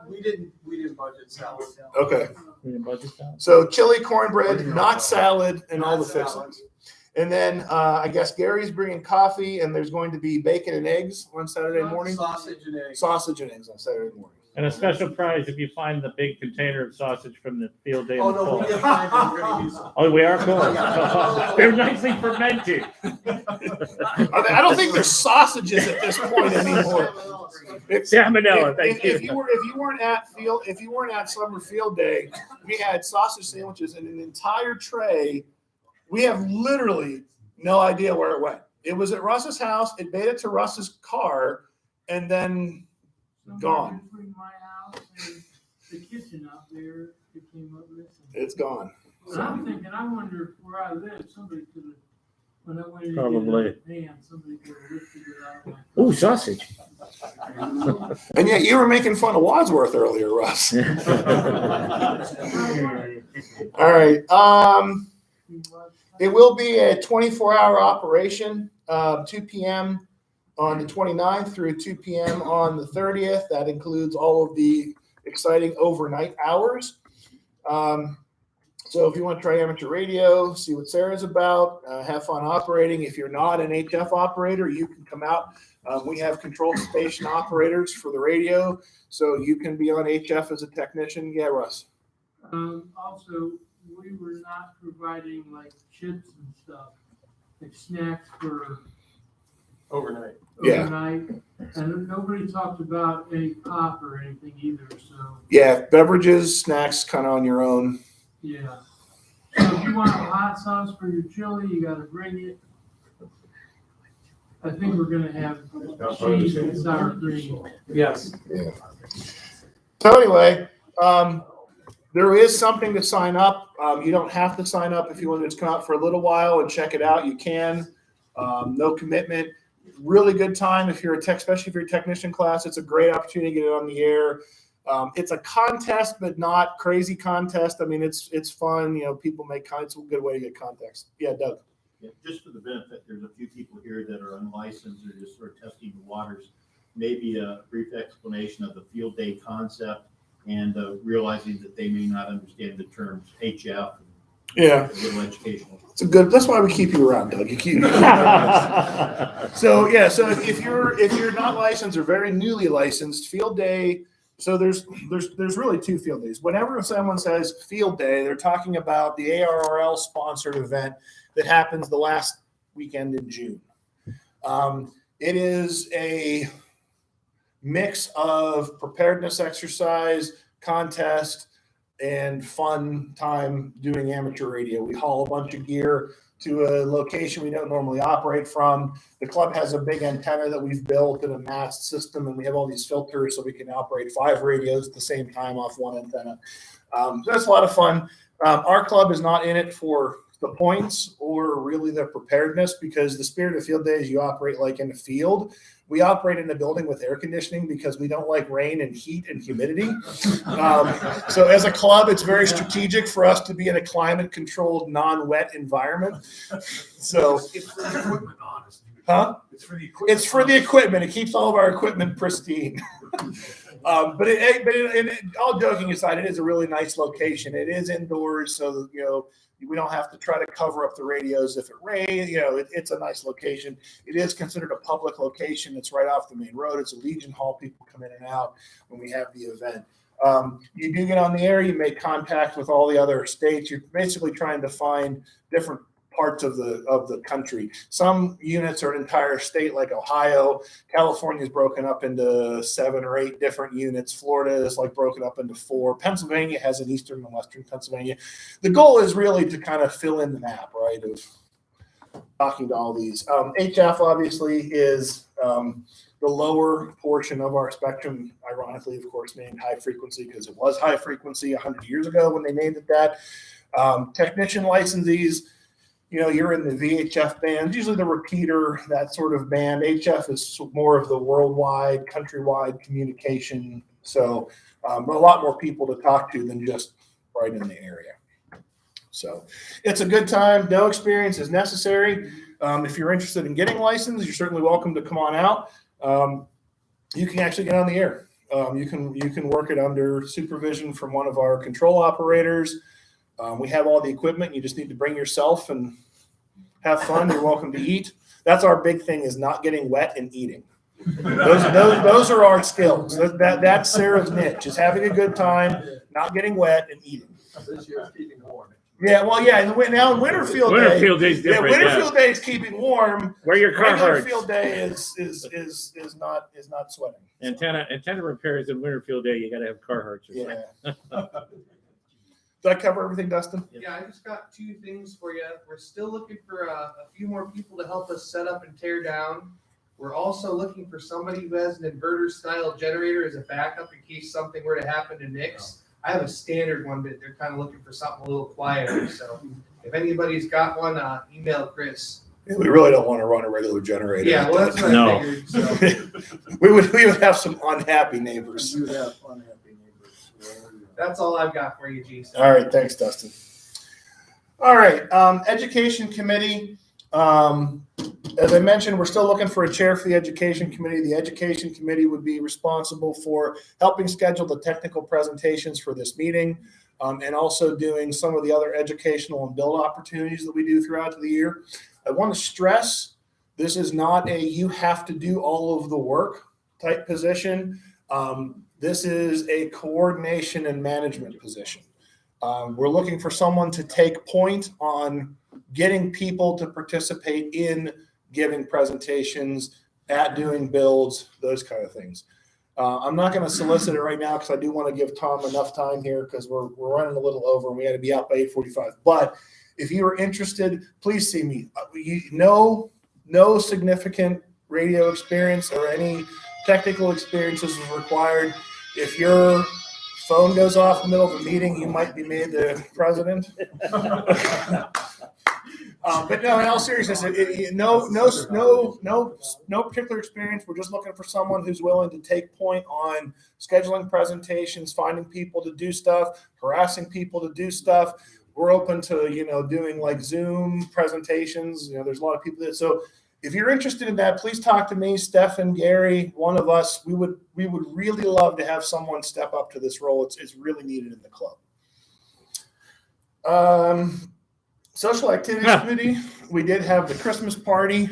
[SPEAKER 13] We didn't budget salad.
[SPEAKER 2] Okay.
[SPEAKER 1] We didn't budget salad?
[SPEAKER 2] So chili, cornbread, not salad, and all the fixings. And then I guess Gary's bringing coffee, and there's going to be bacon and eggs on Saturday morning.
[SPEAKER 13] Sausage and eggs.
[SPEAKER 2] Sausage and eggs on Saturday morning.
[SPEAKER 1] And a special prize if you find the big container of sausage from the field day.
[SPEAKER 13] Oh,
[SPEAKER 1] in the
[SPEAKER 13] no,
[SPEAKER 1] fall.
[SPEAKER 13] we didn't find them. We're gonna use them.
[SPEAKER 1] Oh, we are cool. They're nicely fermented.
[SPEAKER 2] I don't think there's sausages at this point anymore.
[SPEAKER 1] Salmonella. Thank you.
[SPEAKER 2] If you weren't at summer field day, we had sausage sandwiches and an entire tray. We have literally no idea where it went. It was at Russ's house. It made it to Russ's car, and then gone.
[SPEAKER 5] Between my house and the kitchen out there, it came up missing.
[SPEAKER 2] It's gone.
[SPEAKER 5] So I'm thinking, I wonder if where I live, somebody could have, when I went in
[SPEAKER 1] Probably.
[SPEAKER 5] to get a van, somebody could have lifted it out of my.
[SPEAKER 1] Ooh, sausage.
[SPEAKER 2] And yet you were making fun of Wadsworth earlier, Russ. All right. It will be a 24-hour operation, 2 p.m. on the 29th through 2 p.m. on the 30th. That includes all of the exciting overnight hours. So if you want to try amateur radio, see what SARA's about, have fun operating. If you're not an HF operator, you can come out. We have control station operators for the radio, so you can be on HF as a technician. Yeah, Russ.
[SPEAKER 14] Also, we were not providing like chips and stuff, like snacks for
[SPEAKER 13] Overnight.
[SPEAKER 2] Yeah.
[SPEAKER 14] overnight. And nobody talked about any pop or anything either, so,
[SPEAKER 2] Yeah, beverages, snacks, kind of on your own.
[SPEAKER 14] yeah. So if you want a hot sauce for your chili, you gotta bring it. I think we're gonna have cheese and sour cream.
[SPEAKER 13] Yes.
[SPEAKER 2] So anyway, there is something to sign up. You don't have to sign up if you want to just come out for a little while and check it out. You can. No commitment. Really good time if you're especially if you're a technician class. It's a great opportunity to get it on the air. It's a contest, but not crazy contest. I mean, it's fun. You know, people make it's a good way to get context. Yeah, Doug.
[SPEAKER 11] Yeah, just for the benefit, there's a few people here that are unlicensed or just sort of testing the waters. Maybe a brief explanation of the field day concept and realizing that they may not understand the terms HF.
[SPEAKER 2] Yeah.
[SPEAKER 11] A little educational.
[SPEAKER 2] It's a good. That's why we keep you around, Doug. You keep. So yeah. So if you're not licensed or very newly licensed, field day. So there's really two field days. Whenever someone says field day, they're talking about the ARRL sponsored event that happens the last weekend in June. It is a mix of preparedness exercise, contest, and fun time doing amateur radio. We haul a bunch of gear to a location we don't normally operate from. The club has a big antenna that we've built in a mast system, and we have all these filters so we can operate 5 radios at the same time off one antenna. So that's a lot of fun. Our club is not in it for the points or really the preparedness, because the spirit of field day is you operate like in a field. We operate in a building with air conditioning because we don't like rain and heat and humidity. So as a club, it's very strategic for us to be in a climate controlled, non-wet environment. So
[SPEAKER 7] It's for the equipment, honestly.
[SPEAKER 2] Huh?
[SPEAKER 7] It's for the equipment.
[SPEAKER 2] It's for the equipment. It keeps all of our equipment pristine. But all joking aside, it is a really nice location. It is indoors, so you know we don't have to try to cover up the radios if it rains. You know, it's a nice location. It is considered a public location. It's right off the main road. It's a Legion Hall. People come in and out when we have the event. You do get on the air. You make contact with all the other states. You're basically trying to find different parts of the country. Some units are an entire state, like Ohio. California is broken up into 7 or 8 different units. Florida is like broken up into 4. Pennsylvania has an eastern and western Pennsylvania. The goal is really to kind of fill in the map, right, of talking to all these. HF obviously is the lower portion of our spectrum, ironically, of course, named high frequency because it was high frequency 100 years ago when they named it that. Technician licensees, you know, you're in the VHF bands, usually the repeater, that sort of band. HF is more of the worldwide, countrywide communication. So a lot more people to talk to than just right in the area. So it's a good time. No experience is necessary. If you're interested in getting licensed, you're certainly welcome to come on out. You can actually get on the air. You can work it under supervision from one of our control operators. We have all the equipment. You just need to bring yourself and have fun. You're welcome to eat. That's our big thing, is not getting wet and eating. Those are our skills. That's Sarah's niche, is having a good time, not getting wet and eating.
[SPEAKER 6] This year's keeping warm.
[SPEAKER 2] Yeah, well, yeah. Now in Winterfield Day,
[SPEAKER 1] Day's different.
[SPEAKER 2] Winterfield Day is keeping warm.
[SPEAKER 1] Wear your
[SPEAKER 2] Regular
[SPEAKER 1] Carhartts.
[SPEAKER 2] field day is not sweating.
[SPEAKER 1] Antenna repairs in Winterfield Day, you got to have Carhartts.
[SPEAKER 2] Yeah. Did I cover everything, Dustin?
[SPEAKER 13] Yeah, I just got 2 things for you. We're still looking for a few more people to help us set up and tear down. We're also looking for somebody who has an inverter style generator as a backup in case something were to happen to Nick's. I have a standard one, but they're kind of looking for something a little quieter. So if anybody's got one, email Chris.
[SPEAKER 2] Yeah, we really don't want to run a regular generator.
[SPEAKER 13] Yeah, well, that's what I figured. So.
[SPEAKER 2] we would have some unhappy neighbors.
[SPEAKER 6] You would have unhappy neighbors.
[SPEAKER 13] That's all I've got for you, G.
[SPEAKER 2] All right, thanks, Dustin. All right, education committee. As I mentioned, we're still looking for a chair for the education committee. The education committee would be responsible for helping schedule the technical presentations for this meeting. and also doing some of the other educational and build opportunities that we do throughout the year. I want to stress this is not a you have to do all of the work type position. This is a coordination and management position. We're looking for someone to take point on getting people to participate in giving presentations, at doing builds, those kind of things. I'm not going to solicit it right now because I do want to give Tom enough time here because we're running a little over and we got to be out by 8:45. But if you are interested, please see me. No significant radio experience or any technical experiences is required. If your phone goes off in the middle of a meeting, you might be made the president. But no, in all seriousness, no particular experience. We're just looking for someone who's willing to take point on scheduling presentations, finding people to do stuff, harassing people to do stuff. We're open to, doing like Zoom presentations. There's a lot of people that, so if you're interested in that, please talk to me, Stefan, Gary, one of us. We would really love to have someone step up to this role. It's really needed in the club. Social Activities Committee, we did have the Christmas party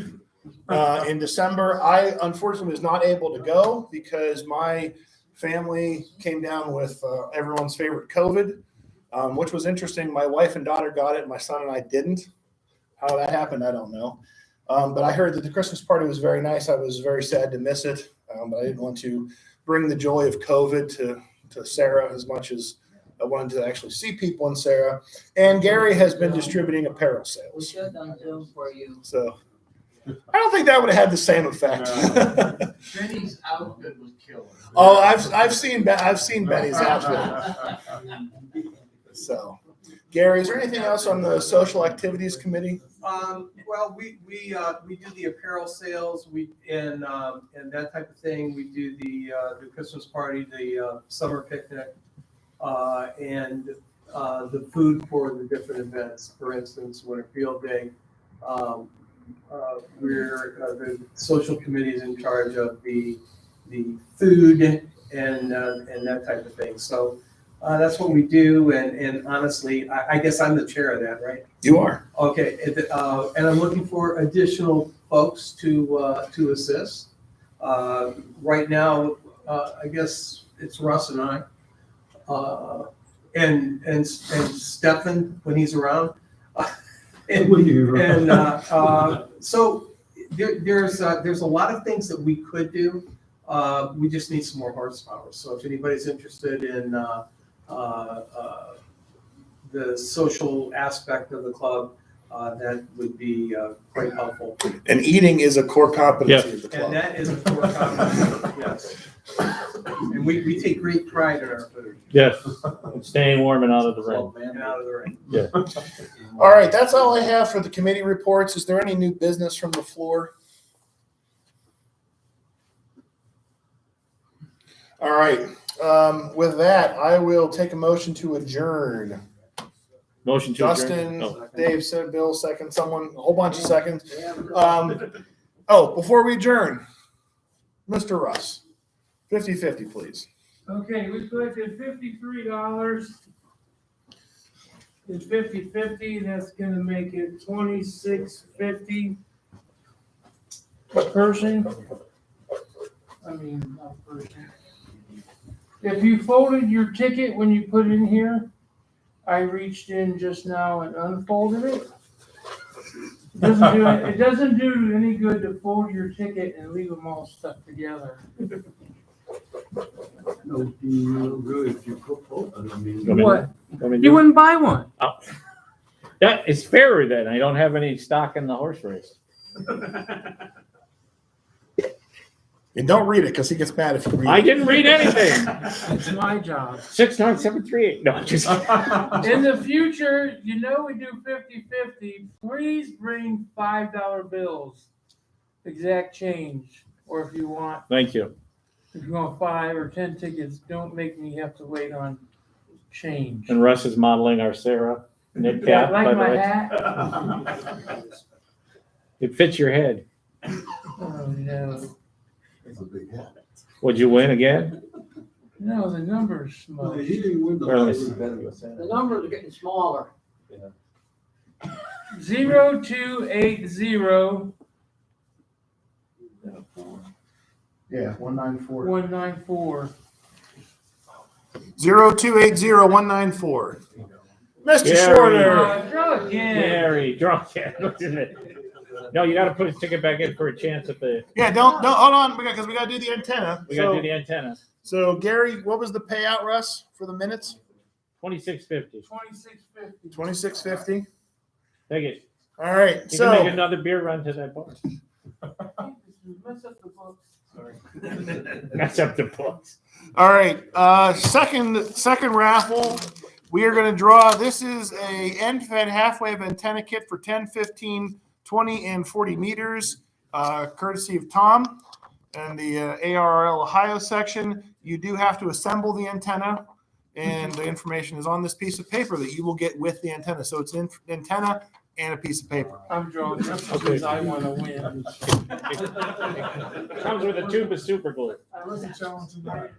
[SPEAKER 2] in December. I unfortunately was not able to go because my family came down with everyone's favorite COVID, which was interesting. My wife and daughter got it. My son and I didn't. How that happened, I don't know. But I heard that the Christmas party was very nice. I was very sad to miss it, but I didn't want to bring the joy of COVID to SARA as much as I wanted to actually see people in SARA. And Gary has been distributing apparel
[SPEAKER 9] We
[SPEAKER 2] sales.
[SPEAKER 9] should on Zoom for you.
[SPEAKER 2] So I don't think that would have had the same effect.
[SPEAKER 5] Benny's outfit was killer.
[SPEAKER 2] Oh, I've seen Benny's outfit. So, Gary, is there anything else on the Social Activities Committee?
[SPEAKER 13] Well, we do the apparel sales, and that type of thing. We do the Christmas party, the summer picnic, and the food for the different events. For instance, Winter Field Day, the social committee is in charge of the food and that type of thing. So that's what we do. And honestly, I guess I'm the chair of that, right?
[SPEAKER 2] You are.
[SPEAKER 13] Okay, and I'm looking for additional folks to assist. Right now, I guess it's Russ and I, and Stefan when he's around. So there's a lot of things that we could do. We just need some more horsepower. So if anybody's interested in the social aspect of the club, that would be quite helpful.
[SPEAKER 2] And eating is a core competency of the club.
[SPEAKER 13] And that is a core competency, yes. And we take great pride in our food.
[SPEAKER 1] Yes, staying warm and out of the rain.
[SPEAKER 13] And out of the rain.
[SPEAKER 1] Yeah.
[SPEAKER 2] All right, that's all I have for the committee reports. Is there any new business from the floor? All right. With that, I will take a motion to adjourn.
[SPEAKER 1] Motion to
[SPEAKER 2] Justin,
[SPEAKER 1] adjourn.
[SPEAKER 2] Dave said, Bill second, someone, a whole bunch of seconds. Before we adjourn, Mr. Russ, 50-50, please.
[SPEAKER 14] Okay, we collected $53 in 50-50. That's gonna make it $26.50 per person. I mean, not person. If you folded your ticket when you put it in here, I reached in just now and unfolded it. It doesn't do any good to fold your ticket and leave them all stuck together.
[SPEAKER 8] No, good if you put both of them in.
[SPEAKER 14] What? You wouldn't buy one.
[SPEAKER 1] Oh. That is fairer then. I don't have any stock in the horse race.
[SPEAKER 2] And don't read it because he gets mad if you read it.
[SPEAKER 1] I didn't read anything.
[SPEAKER 14] It's my job.
[SPEAKER 1] 69738. No, just
[SPEAKER 14] In the future, we do 50-50. Please bring $5 bills, exact change. Or if you want
[SPEAKER 1] Thank you.
[SPEAKER 14] 5 or 10 tickets, don't make me have to wait on change.
[SPEAKER 1] And Russ is modeling our Sarah knit
[SPEAKER 14] Yeah,
[SPEAKER 1] cap,
[SPEAKER 14] like
[SPEAKER 1] by the
[SPEAKER 14] my
[SPEAKER 1] way.
[SPEAKER 14] hat.
[SPEAKER 1] It fits your head.
[SPEAKER 14] Oh no.
[SPEAKER 6] It's a big hat.
[SPEAKER 1] Would you win again?
[SPEAKER 14] No, the numbers
[SPEAKER 6] The
[SPEAKER 14] small.
[SPEAKER 6] heating window.
[SPEAKER 1] Well,
[SPEAKER 9] The numbers are getting smaller.
[SPEAKER 14] 0280
[SPEAKER 4] Yeah, 194.
[SPEAKER 14] 194.
[SPEAKER 2] 0280194. Mr.
[SPEAKER 1] Gary.
[SPEAKER 2] Shorter.
[SPEAKER 14] Go again.
[SPEAKER 1] Gary, drunk, isn't it? No, you gotta put his ticket back in for a chance at the,
[SPEAKER 2] Yeah, don't hold on, because we gotta do the antenna.
[SPEAKER 1] we gotta do the antenna.
[SPEAKER 2] So Gary, what was the payout, Russ, for the minutes?
[SPEAKER 1] 2650.
[SPEAKER 14] 2650.
[SPEAKER 2] 2650.
[SPEAKER 1] Take it.
[SPEAKER 2] All right,
[SPEAKER 1] You can make
[SPEAKER 2] so
[SPEAKER 1] another beer run to that bar.
[SPEAKER 14] Mess up the books.
[SPEAKER 1] That's up to books.
[SPEAKER 2] all right, second raffle. We are going to draw. This is a end-fed half-wave antenna kit for 10, 15, 20, and 40 meters, courtesy of Tom and the ARRL Ohio section. You do have to assemble the antenna, and the information is on this piece of paper that you will get with the antenna. So it's an antenna and a piece of paper.
[SPEAKER 14] I'm drawing just because I want to win.
[SPEAKER 1] Comes with a tube of super glue.
[SPEAKER 14] I wasn't challenging that.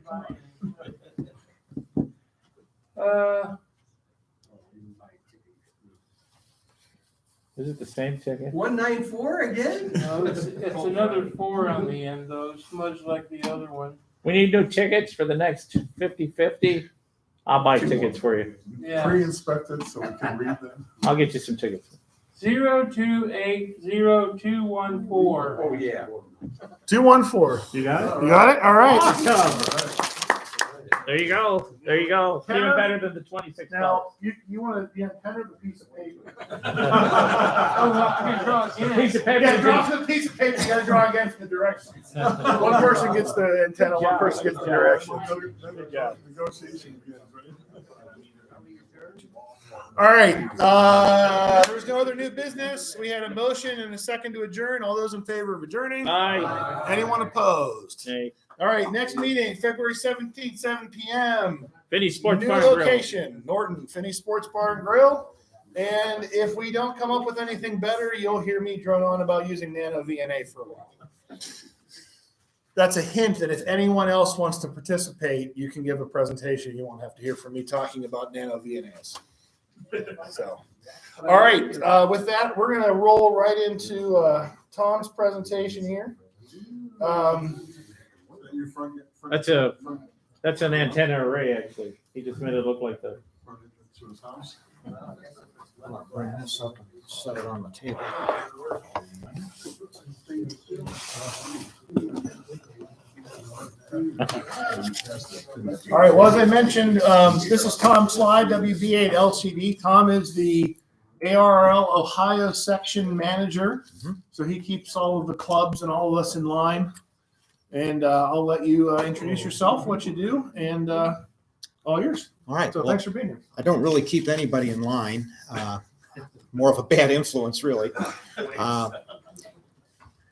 [SPEAKER 1] Is it the same ticket?
[SPEAKER 13] 194 again?
[SPEAKER 14] No, it's another 4 on the end though, smudged like the other one.
[SPEAKER 1] We need new tickets for the next 50-50. I'll buy tickets for you.
[SPEAKER 14] Yeah.
[SPEAKER 6] Pre-inspected so we can read them.
[SPEAKER 1] I'll get you some tickets.
[SPEAKER 14] 0280
[SPEAKER 13] Oh, yeah.
[SPEAKER 2] 214.
[SPEAKER 1] You got it?
[SPEAKER 2] You got it? All right.
[SPEAKER 1] Awesome. There you go. There you go. Even better than the $26.
[SPEAKER 2] Now, you want the antenna or the piece of paper?
[SPEAKER 1] Piece of paper.
[SPEAKER 2] Yeah, draw for the piece of paper. You got to draw again for the directions. One person gets the antenna, one person gets the directions.
[SPEAKER 1] Good job.
[SPEAKER 6] Negotiation begins, right?
[SPEAKER 2] All right, there was no other new business. We had a motion and a second to adjourn. All those in favor of adjourning?
[SPEAKER 1] Aye.
[SPEAKER 2] Anyone opposed?
[SPEAKER 1] Hey,
[SPEAKER 2] All right, next meeting, February 17th, 7 p.m.
[SPEAKER 1] Finney Sports
[SPEAKER 2] New
[SPEAKER 1] Bar and Grill.
[SPEAKER 2] location, Norton, Finney Sports Bar and Grill. And if we don't come up with anything better, you'll hear me drone on about using Nano VNA for a while. That's a hint that if anyone else wants to participate, you can give a presentation. You won't have to hear from me talking about Nano VNAs. So, all right. With that, we're going to roll right into Tom's presentation here.
[SPEAKER 1] That's an antenna array, actually. He just made it look like the.
[SPEAKER 5] Bring this up and set it on the table.
[SPEAKER 2] All right. Well, as I mentioned, this is Tom Sly WB8LCD. Tom is the ARRL Ohio section manager. So he keeps all of the clubs and all of us in line. And I'll let you introduce yourself, what you do, and all yours.
[SPEAKER 5] All right.
[SPEAKER 2] So
[SPEAKER 5] well,
[SPEAKER 2] thanks for being here.
[SPEAKER 5] I don't really keep anybody in line. More of a bad influence, really.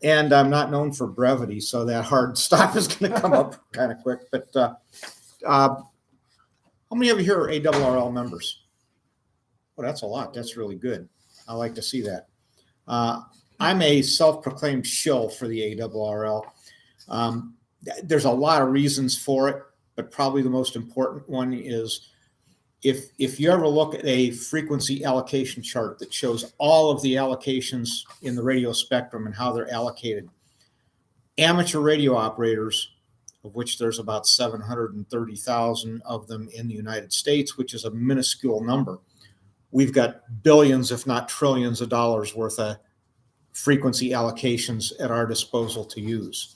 [SPEAKER 5] And I'm not known for brevity, so that hard stop is going to come up kind of quick. But how many of you here are ARRL members? Well, that's a lot. That's really good. I like to see that. I'm a self-proclaimed shill for the ARRL. There's a lot of reasons for it, but probably the most important one is if you ever look at a frequency allocation chart that shows all of the allocations in the radio spectrum and how they're allocated, amateur radio operators, of which there's about 730,000 of them in the United States, which is a minuscule number. We've got billions, if not trillions of dollars worth of frequency allocations at our disposal to use.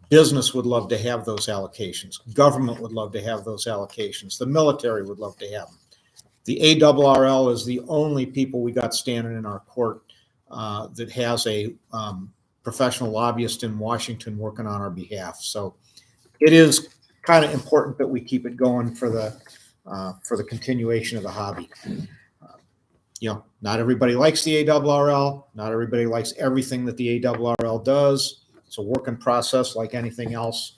[SPEAKER 5] Business would love to have those allocations. Government would love to have those allocations. The military would love to have them. The ARRL is the only people we got standing in our court that has a professional lobbyist in Washington working on our behalf. So it is kind of important that we keep it going for the continuation of the hobby. Not everybody likes the ARRL. Not everybody likes everything that the ARRL does. It's a working process like anything else.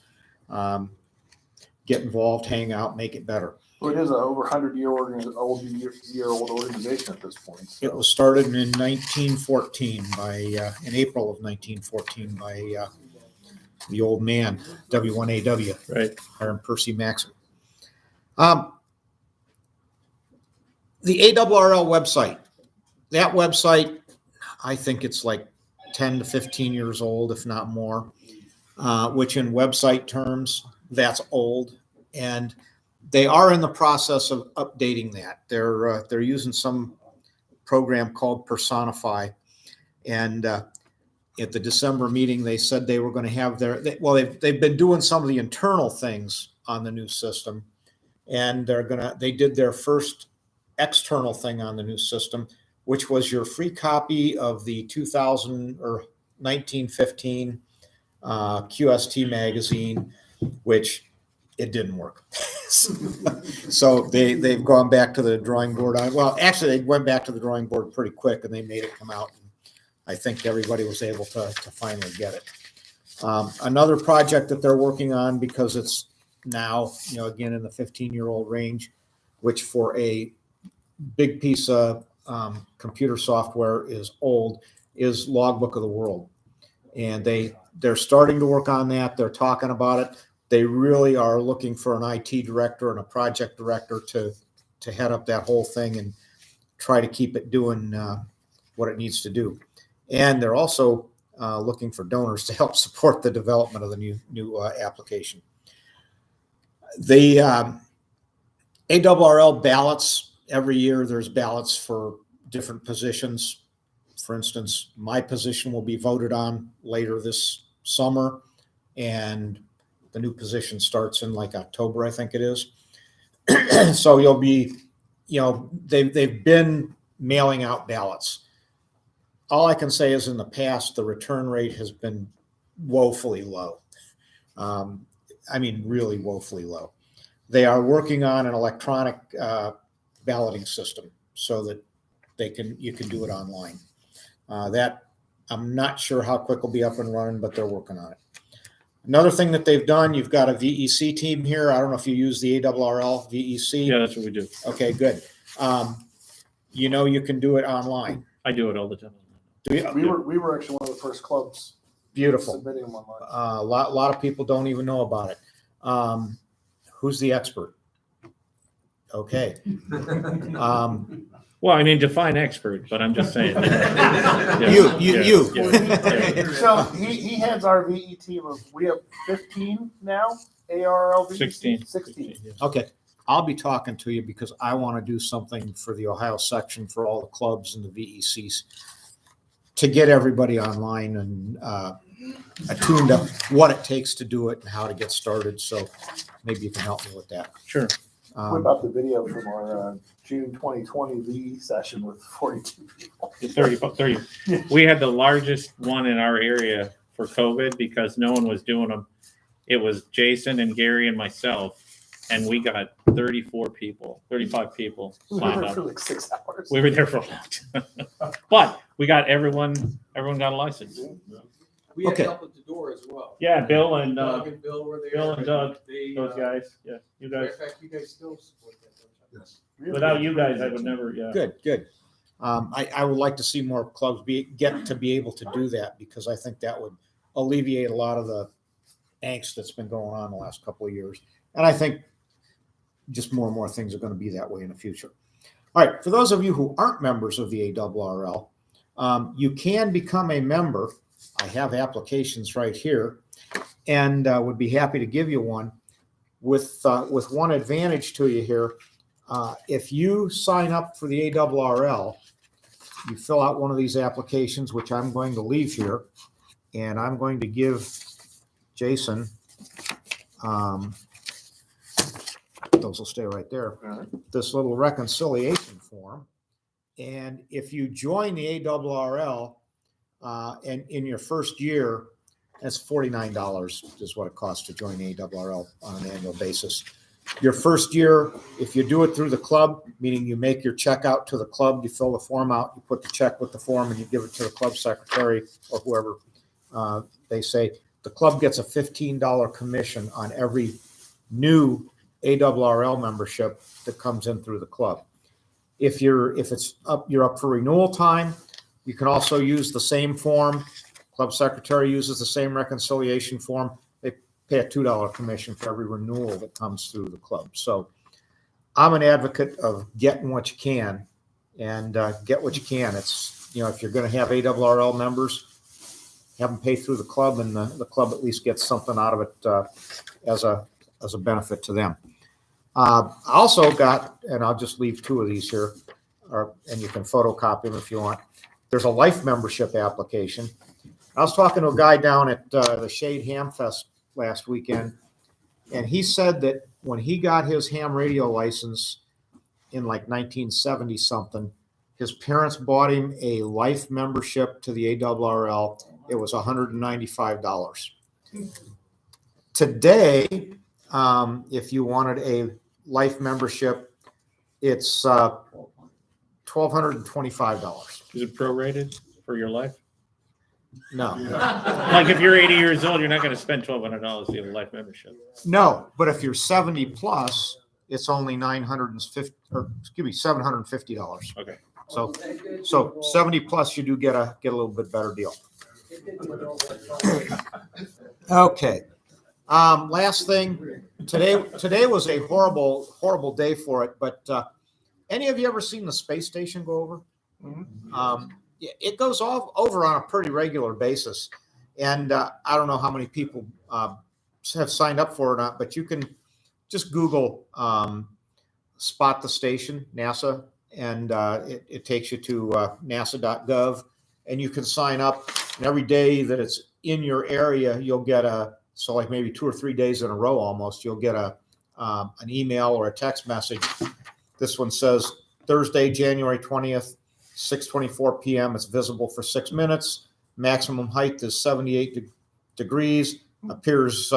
[SPEAKER 5] Get involved, hang out, make it better.
[SPEAKER 6] Well, it is an over 100-year-old organization at this point. So.
[SPEAKER 5] It was started in 1914 in April of 1914 by the old man, W1AW,
[SPEAKER 1] right,
[SPEAKER 5] Hiram Percy Maxim. The ARRL website, that website, I think it's like 10 to 15 years old, if not more, which in website terms, that's old. And they are in the process of updating that. They're using some program called Personify. And at the December meeting, they said they were going to have they've been doing some of the internal things on the new system. And they did their first external thing on the new system, which was your free copy of the 2000 or 1915 QST magazine, which it didn't work. So they've gone back to the drawing board on, well, actually they went back to the drawing board pretty quick and they made it come out. And I think everybody was able to finally get it. Another project that they're working on, because it's now, again, in the 15-year-old range, which for a big piece of computer software is old, is Logbook of the World. And they're starting to work on that. They're talking about it. They really are looking for an IT director and a project director to head up that whole thing and try to keep it doing what it needs to do. And they're also looking for donors to help support the development of the new application. The ARRL ballots, every year there's ballots for different positions. For instance, my position will be voted on later this summer, and the new position starts in like October, I think it is. So you'll be, they've been mailing out ballots. All I can say is in the past, the return rate has been woefully low. Really woefully low. They are working on an electronic balloting system so that you can do it online. That I'm not sure how quick will be up and running, but they're working on it. Another thing that they've done, you've got a VEC team here. I don't know if you use the ARRL VEC.
[SPEAKER 1] Yeah, that's what we do.
[SPEAKER 5] Okay, good. You can do it online.
[SPEAKER 1] I do it all the time.
[SPEAKER 5] Do you?
[SPEAKER 6] We were actually one of the first clubs.
[SPEAKER 5] Beautiful.
[SPEAKER 6] Submitting them online.
[SPEAKER 5] A lot of people don't even know about it. Who's the expert? Okay.
[SPEAKER 1] Well, define expert, but I'm just saying.
[SPEAKER 5] You.
[SPEAKER 2] So he heads our VE team of, we have 15 now, ARRL VE? 16.
[SPEAKER 5] Okay. I'll be talking to you because I want to do something for the Ohio section for all the clubs and the VECs to get everybody online and attuned up what it takes to do it and how to get started. So maybe you can help me with that.
[SPEAKER 1] Sure.
[SPEAKER 6] What about the video from our June 2020 VE session with 42 people?
[SPEAKER 1] 30. We had the largest one in our area for COVID because no one was doing them. It was Jason and Gary and myself, and we got 35 people
[SPEAKER 6] We were
[SPEAKER 1] signed
[SPEAKER 6] there
[SPEAKER 1] up.
[SPEAKER 6] for like 6 hours.
[SPEAKER 1] We were there for a long time. But we got everyone got a license.
[SPEAKER 13] We had
[SPEAKER 5] Okay.
[SPEAKER 13] help at the door as well.
[SPEAKER 1] Yeah, Bill and
[SPEAKER 13] Doug and Bill were there.
[SPEAKER 1] Bill and Doug,
[SPEAKER 13] They,
[SPEAKER 1] those guys. Yeah, you
[SPEAKER 13] matter
[SPEAKER 1] guys.
[SPEAKER 13] of fact, you guys still support that, don't you?
[SPEAKER 6] Yes.
[SPEAKER 1] Without you guys, I would never. Yeah.
[SPEAKER 5] Good. I would like to see more clubs get to be able to do that because I think that would alleviate a lot of the angst that's been going on the last couple of years. And I think just more and more things are going to be that way in the future. All right, for those of you who aren't members of the ARRL, you can become a member. I have applications right here and would be happy to give you one with one advantage to you here. If you sign up for the ARRL, you fill out one of these applications, which I'm going to leave here, and I'm going to give Jason, those will stay right there, this little reconciliation form. And if you join the ARRL, and in your first year, that's $49 is what it costs to join the ARRL on an annual basis. Your first year, if you do it through the club, meaning you make your check out to the club, you fill the form out, you put the check with the form, and you give it to the club secretary or whoever they say, the club gets a $15 commission on every new ARRL membership that comes in through the club. If you're up for renewal time, you can also use the same form. Club secretary uses the same reconciliation form. They pay a $2 commission for every renewal that comes through the club. So I'm an advocate of getting what you can, and get what you can. It's, if you're going to have ARRL members, have them pay through the club, and the club at least gets something out of it as a benefit to them. I also got, and I'll just leave two of these here, and you can photocopy them if you want. There's a life membership application. I was talking to a guy down at the Shade Ham Fest last weekend, and he said that when he got his ham radio license in like 1970 something, his parents bought him a life membership to the ARRL. It was $195. Today, if you wanted a life membership, it's $1,225.
[SPEAKER 1] Is it prorated for your life?
[SPEAKER 5] No.
[SPEAKER 1] Like if you're 80 years old, you're not going to spend $1,200 to get a life membership.
[SPEAKER 5] No, but if you're 70 plus, it's only $750.
[SPEAKER 1] Okay.
[SPEAKER 5] So 70 plus, you do get a little bit better deal. Okay. Last thing, today was a horrible day for it, but any of you ever seen the space station go over? It goes over on a pretty regular basis, and I don't know how many people have signed up for it or not, but you can just Google Spot the Station, NASA, and it takes you to nasa.gov, and you can sign up, and every day that it's in your area, you'll get so like maybe 2 or 3 days in a row almost, you'll get an email or a text message. This one says, Thursday, January 20th, 6:24 p.m. It's visible for 6 minutes. Maximum height is 78 degrees. Appears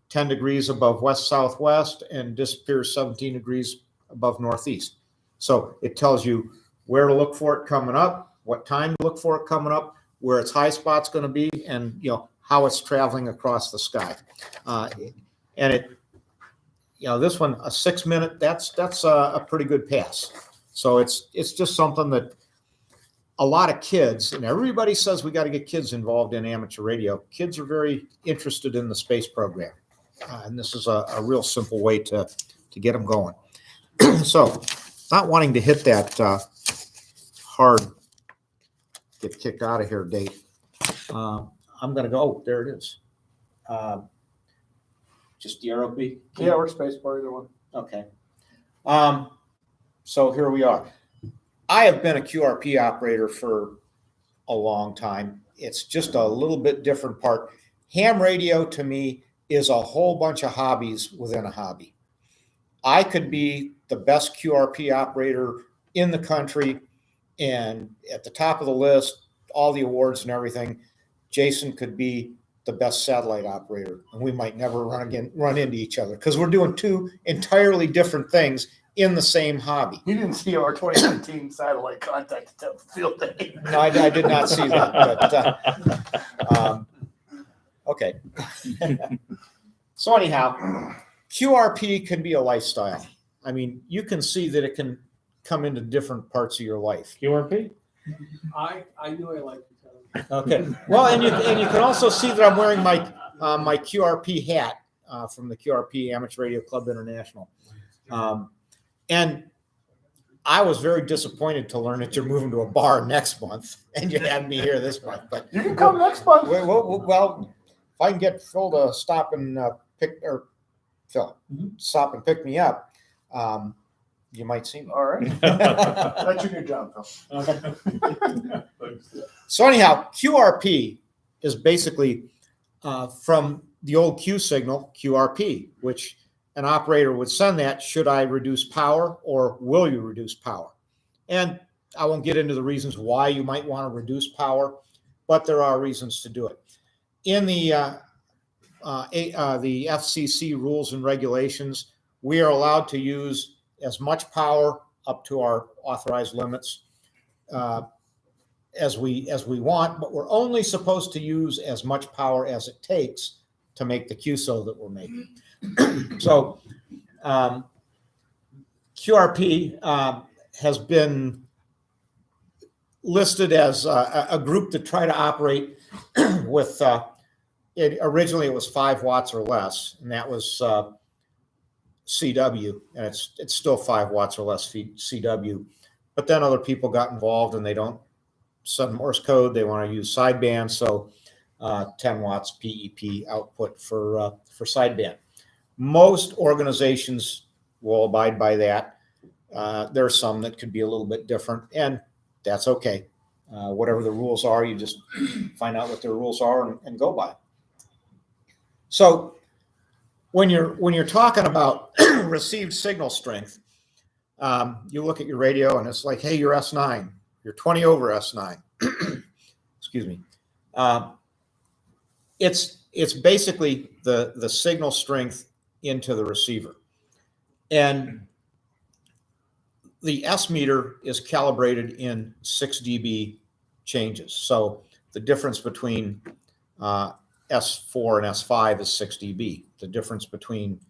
[SPEAKER 5] 10 degrees above west-southwest and disappears 17 degrees above northeast. So it tells you where to look for it coming up, what time to look for it coming up, where its high spot's going to be, and how it's traveling across the sky. And it, this one, a 6 minute, that's a pretty good pass. So it's just something that a lot of kids, and everybody says we got to get kids involved in amateur radio. Kids are very interested in the space program. And this is a real simple way to get them going. So not wanting to hit that hard get kicked out of here date. I'm going to go, oh, there it is. Just the arrow key?
[SPEAKER 13] Yeah, or spacebar, either one.
[SPEAKER 5] Okay. So here we are. I have been a QRP operator for a long time. It's just a little bit different part. Ham radio to me is a whole bunch of hobbies within a hobby. I could be the best QRP operator in the country and at the top of the list, all the awards and everything. Jason could be the best satellite operator, and we might never run into each other because we're doing two entirely different things in the same hobby.
[SPEAKER 2] You didn't see our 2019 satellite contact at the field day.
[SPEAKER 5] No, I did not see that. But, okay. So anyhow, QRP can be a lifestyle. I mean, you can see that it can come into different parts of your life.
[SPEAKER 1] QRP?
[SPEAKER 13] I knew I liked it.
[SPEAKER 5] Okay. Well, and you can also see that I'm wearing my my QRP hat from the QRP Amateur Radio Club International. And I was very disappointed to learn that you're moving to a bar next month, and you had me here this month. But
[SPEAKER 2] you can come next month.
[SPEAKER 5] Well, if I can get Phil to stop and stop and pick me up, you might see me.
[SPEAKER 2] All right. That's your new job, Phil.
[SPEAKER 5] So anyhow, QRP is basically from the old Q signal, QRP, which an operator would send that, should I reduce power or will you reduce power? And I won't get into the reasons why you might want to reduce power, but there are reasons to do it. In the FCC rules and regulations, we are allowed to use as much power up to our authorized limits as we want, but we're only supposed to use as much power as it takes to make the QSO that we're making. So QRP has been listed as a group to try to operate with, originally it was 5 watts or less, and that was CW, and it's still 5 watts or less CW. But then other people got involved, and they don't send Morse code. They want to use sideband, so 10 watts PEP output for sideband. Most organizations will abide by that. There are some that could be a little bit different, and that's okay. Whatever the rules are, you just find out what the rules are and go by. So when you're talking about received signal strength, you look at your radio and it's like, hey, you're S9, you're 20 over S9. Excuse me. It's basically the signal strength into the receiver, and the S meter is calibrated in 6 dB changes. So the difference between S4 and S5 is 6 dB. The difference between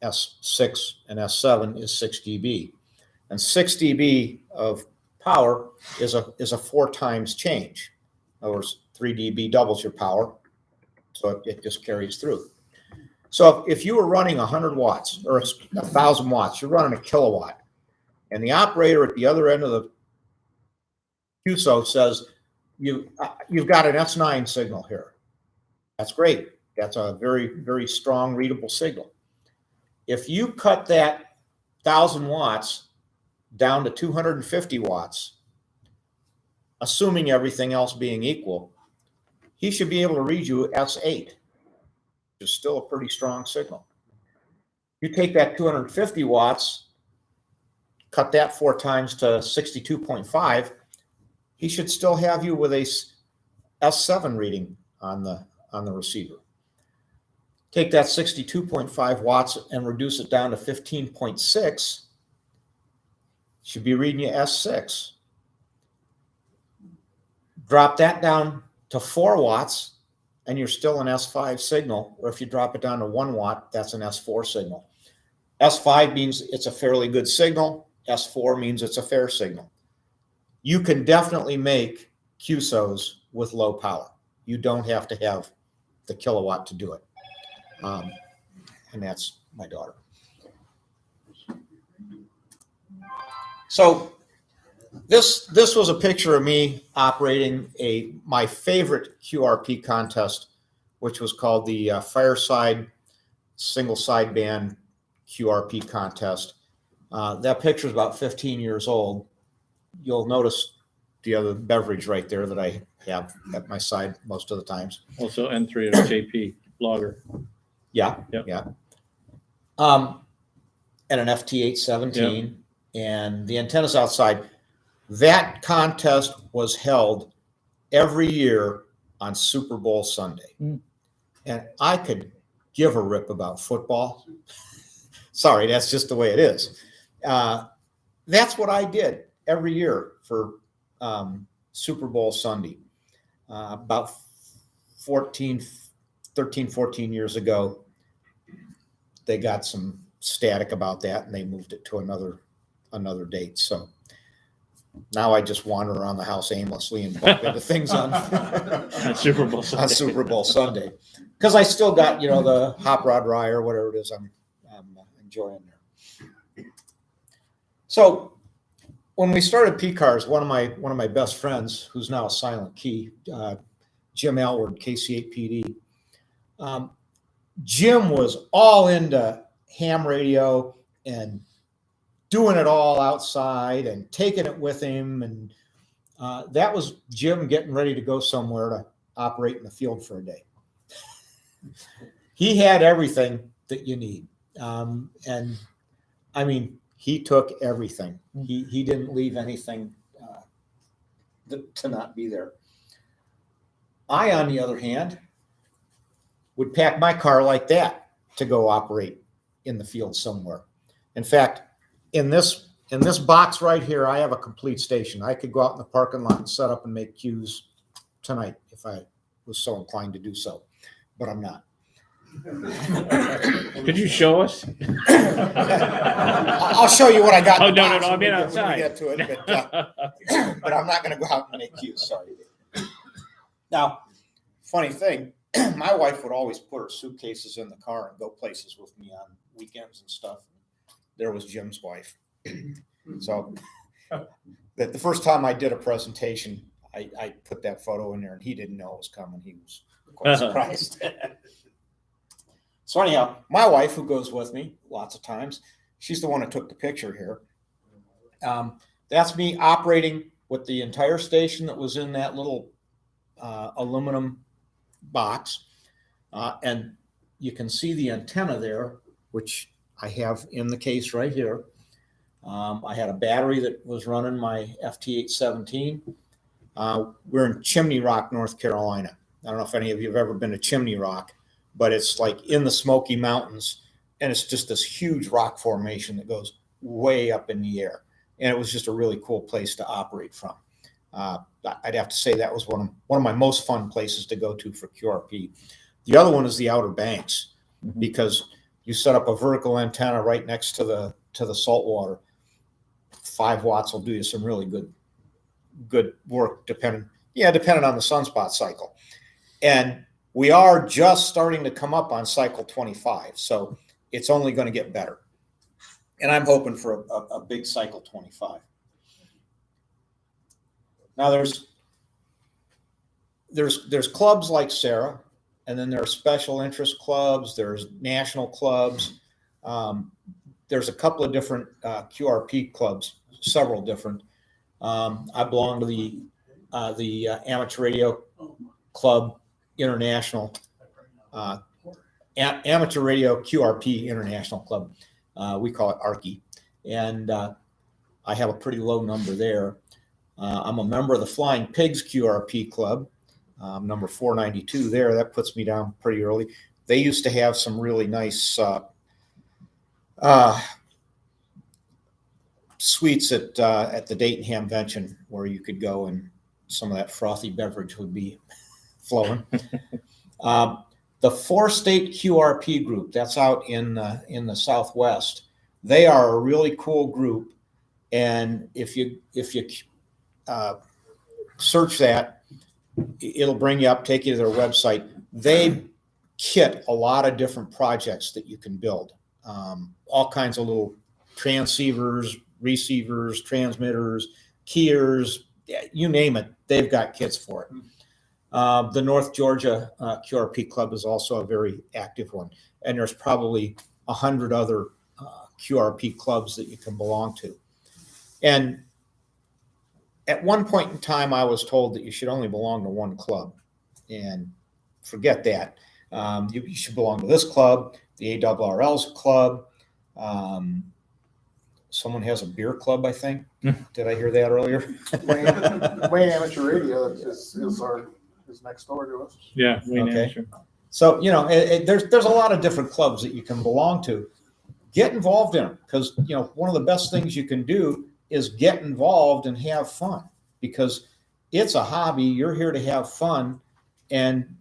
[SPEAKER 5] S6 and S7 is 6 dB. And 6 dB of power is a 4 times change. In other words, 3 dB doubles your power, so it just carries through. So if you were running 100 watts or 1,000 watts, you're running a kilowatt, and the operator at the other end of the QSO says, you've got an S9 signal here. That's great. That's a very, very strong readable signal. If you cut that 1,000 watts down to 250 watts, assuming everything else being equal, he should be able to read you S8, which is still a pretty strong signal. You take that 250 watts, cut that 4 times to 62.5, he should still have you with a S7 reading on the receiver. Take that 62.5 watts and reduce it down to 15.6, should be reading you S6. Drop that down to 4 watts, and you're still an S5 signal, or if you drop it down to 1 watt, that's an S4 signal. S5 means it's a fairly good signal. S4 means it's a fair signal. You can definitely make QSOs with low power. You don't have to have the kilowatt to do it. And that's my daughter. So this was a picture of me operating my favorite QRP contest, which was called the Fireside Single Sideband QRP contest. That picture is about 15 years old. You'll notice the other beverage right there that I have at my side most of the times.
[SPEAKER 1] Also N3 of JP Logger.
[SPEAKER 5] Yeah,
[SPEAKER 1] Yep.
[SPEAKER 5] yeah. And an FT817, and the antenna's outside. That contest was held every year on Super Bowl Sunday. And I could give a rip about football. Sorry, that's just the way it is. That's what I did every year for Super Bowl Sunday. About 13, 14 years ago, they got some static about that, and they moved it to another date. So now I just wander around the house aimlessly and bump into things on
[SPEAKER 1] Super Bowl Sunday.
[SPEAKER 5] On Super Bowl Sunday, because I still got the hop rod rye or whatever it is I'm enjoying there. So when we started P-Cars, one of my best friends, who's now a silent key, Jim Elward, KC8PD. Jim was all into ham radio and doing it all outside and taking it with him. And that was Jim getting ready to go somewhere to operate in the field for a day. He had everything that you need. And I mean, he took everything. He didn't leave anything to not be there. I, on the other hand, would pack my car like that to go operate in the field somewhere. In fact, in this box right here, I have a complete station. I could go out in the parking lot and set up and make cues tonight if I was so inclined to do so, but I'm not.
[SPEAKER 1] Could you show us?
[SPEAKER 5] I'll show you what I got.
[SPEAKER 1] Oh,
[SPEAKER 5] in the
[SPEAKER 1] no,
[SPEAKER 5] box
[SPEAKER 1] I mean
[SPEAKER 5] when we
[SPEAKER 1] outside.
[SPEAKER 5] get to it, but I'm not going to go out and make cues. Sorry. Now, funny thing, my wife would always put her suitcases in the car and go places with me on weekends and stuff. There was Jim's wife. So the first time I did a presentation, I put that photo in there, and he didn't know it was coming. He was quite surprised. So anyhow, my wife, who goes with me lots of times, she's the one that took the picture here. That's me operating with the entire station that was in that little aluminum box. And you can see the antenna there, which I have in the case right here. I had a battery that was running my FT817. We're in Chimney Rock, North Carolina. I don't know if any of you have ever been to Chimney Rock, but it's like in the Smoky Mountains, and it's just this huge rock formation that goes way up in the air. And it was just a really cool place to operate from. I'd have to say that was one of my most fun places to go to for QRP. The other one is the Outer Banks, because you set up a vertical antenna right next to the salt water. 5 watts will do you some really good work, depending on the sunspot cycle. And we are just starting to come up on cycle 25, so it's only going to get better. And I'm hoping for a big cycle 25. Now there's clubs like SARA, and then there are special interest clubs. There's national clubs. There's a couple of different QRP clubs, several different. I belong to the Amateur Radio Club International, Amateur Radio QRP International Club. We call it ARCI, and I have a pretty low number there. I'm a member of the Flying Pigs QRP Club, number 492 there. That puts me down pretty early. They used to have some really nice suites at the Dayton Hamvention, where you could go and some of that frothy beverage would be flowing. The 4-state QRP group, that's out in the Southwest. They are a really cool group, and if you search that, it'll bring you up, take you to their website. They kit a lot of different projects that you can build. All kinds of little transceivers, receivers, transmitters, keyers, you name it, they've got kits for it. The North Georgia QRP Club is also a very active one, and there's probably 100 other QRP clubs that you can belong to. And at one point in time, I was told that you should only belong to one club, and forget that. You should belong to this club, the ARRL's club. Someone has a beer club, I think. Did I hear that earlier?
[SPEAKER 3] Wayne Amateur Radio is next door to us.
[SPEAKER 1] Yeah.
[SPEAKER 5] Okay. So, there's a lot of different clubs that you can belong to. Get involved in them, because, one of the best things you can do is get involved and have fun, because it's a hobby. You're here to have fun, and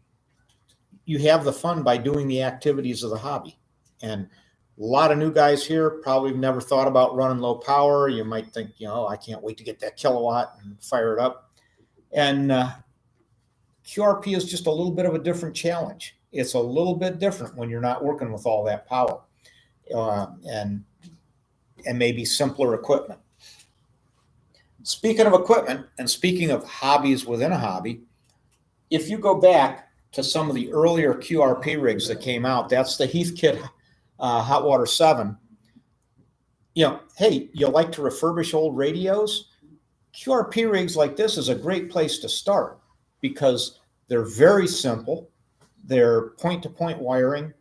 [SPEAKER 5] you have the fun by doing the activities of the hobby. And a lot of new guys here probably never thought about running low power. You might think, I can't wait to get that kilowatt and fire it up. And QRP is just a little bit of a different challenge. It's a little bit different when you're not working with all that power and maybe simpler equipment. Speaking of equipment, and speaking of hobbies within a hobby, if you go back to some of the earlier QRP rigs that came out, that's the Heathkit Hot Water 7. Hey, you like to refurbish old radios? QRP rigs like this is a great place to start, because they're very simple. They're point-to-point wiring.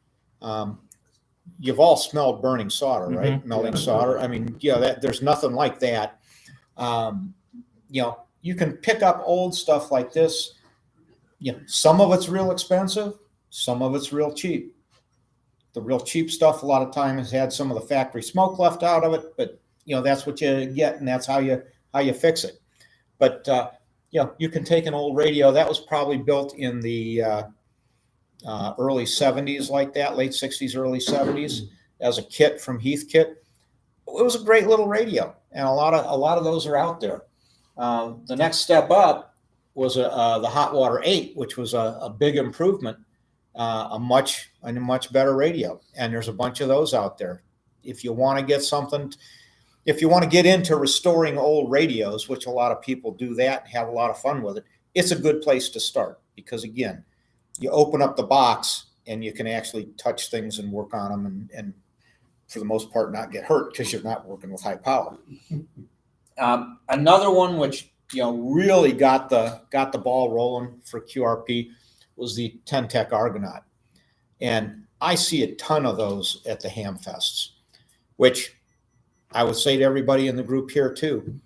[SPEAKER 5] You've all smelled burning solder, right? Mm-hmm. Melting solder. I mean, there's nothing like that. You can pick up old stuff like this. Some of it's real expensive, some of it's real cheap. The real cheap stuff a lot of times has had some of the factory smoke left out of it, but that's what you get, and that's how you fix it. But you can take an old radio that was probably built in the early 70s, like that, late 60s, early 70s, as a kit from Heathkit. It was a great little radio, and a lot of those are out there. The next step up was the Hot Water 8, which was a big improvement a much better radio. And there's a bunch of those out there. If you want to get something, if you want to get into restoring old radios, which a lot of people do that and have a lot of fun with it, it's a good place to start, because again, you open up the box and you can actually touch things and work on them, and for the most part not get hurt because you're not working with high power. Another one which really got the ball rolling for QRP was the 10-Tech Argonaut. And I see a ton of those at the ham fests, which I would say to everybody in the group here too.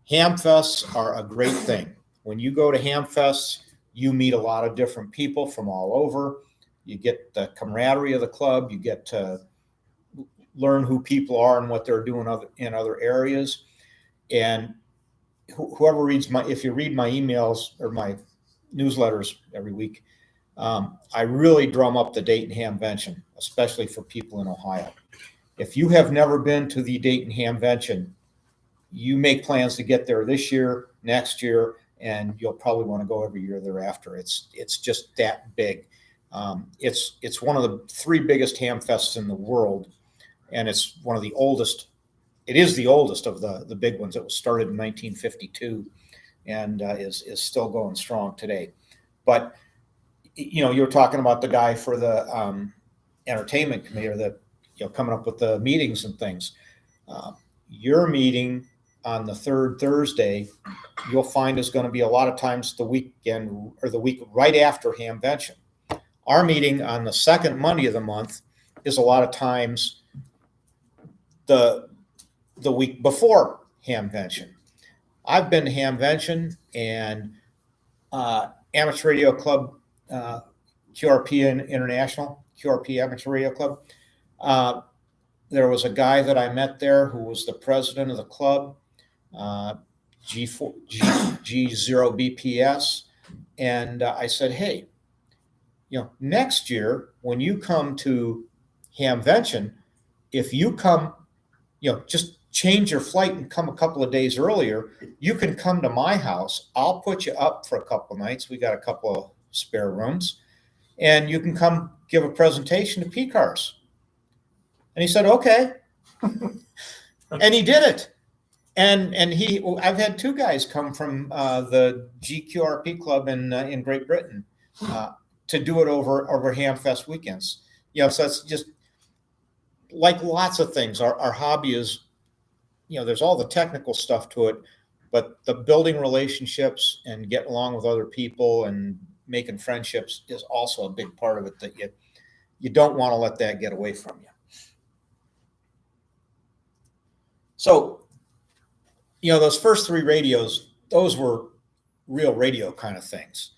[SPEAKER 5] Ham fests are a great thing. When you go to ham fests, you meet a lot of different people from all over. You get the camaraderie of the club. You get to learn who people are and what they're doing in other areas. And whoever reads if you read my emails or my newsletters every week, I really drum up the Dayton Hamvention, especially for people in Ohio. If you have never been to the Dayton Hamvention, you make plans to get there this year, next year, and you'll probably want to go every year thereafter. It's just that big. It's one of the 3 biggest ham fests in the world, and it's one of the oldest. It is the oldest of the big ones. It was started in 1952 and is still going strong today. But you're talking about the guy for the entertainment committee, or the coming up with the meetings and things. Your meeting on the 3rd Thursday, you'll find is going to be a lot of times the weekend or the week right after Hamvention. Our meeting on the 2nd Monday of the month is a lot of times the week before Hamvention. I've been to Hamvention and Amateur Radio Club, QRP International, QRP Amateur Radio Club. There was a guy that I met there who was the president of the club, G0BPS. And I said, hey, next year when you come to Hamvention, if you come, just change your flight and come a couple of days earlier, you can come to my house. I'll put you up for a couple of nights. We got a couple of spare rooms, and you can come give a presentation to PCARs. And he said, okay. And he did it. And I've had 2 guys come from the GQRP club in Great Britain to do it over Hamfest weekends. So it's just like lots of things. Our hobby is, there's all the technical stuff to it, but the building relationships and getting along with other people and making friendships is also a big part of it that you don't want to let that get away from you. So, those first 3 radios, those were real radio kind of things.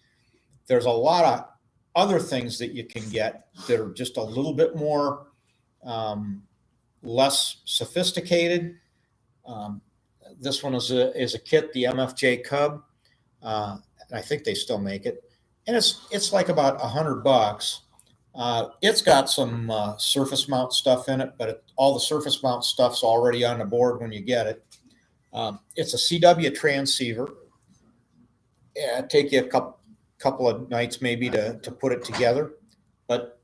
[SPEAKER 5] There's a lot of other things that you can get that are just a little bit more less sophisticated. This one is a kit, the MFJ Cub. And I think they still make it. And it's like about $100. It's got some surface mount stuff in it, but all the surface mount stuff's already on the board when you get it. It's a CW transceiver. Yeah, it'd take you a couple of nights maybe to put it together, but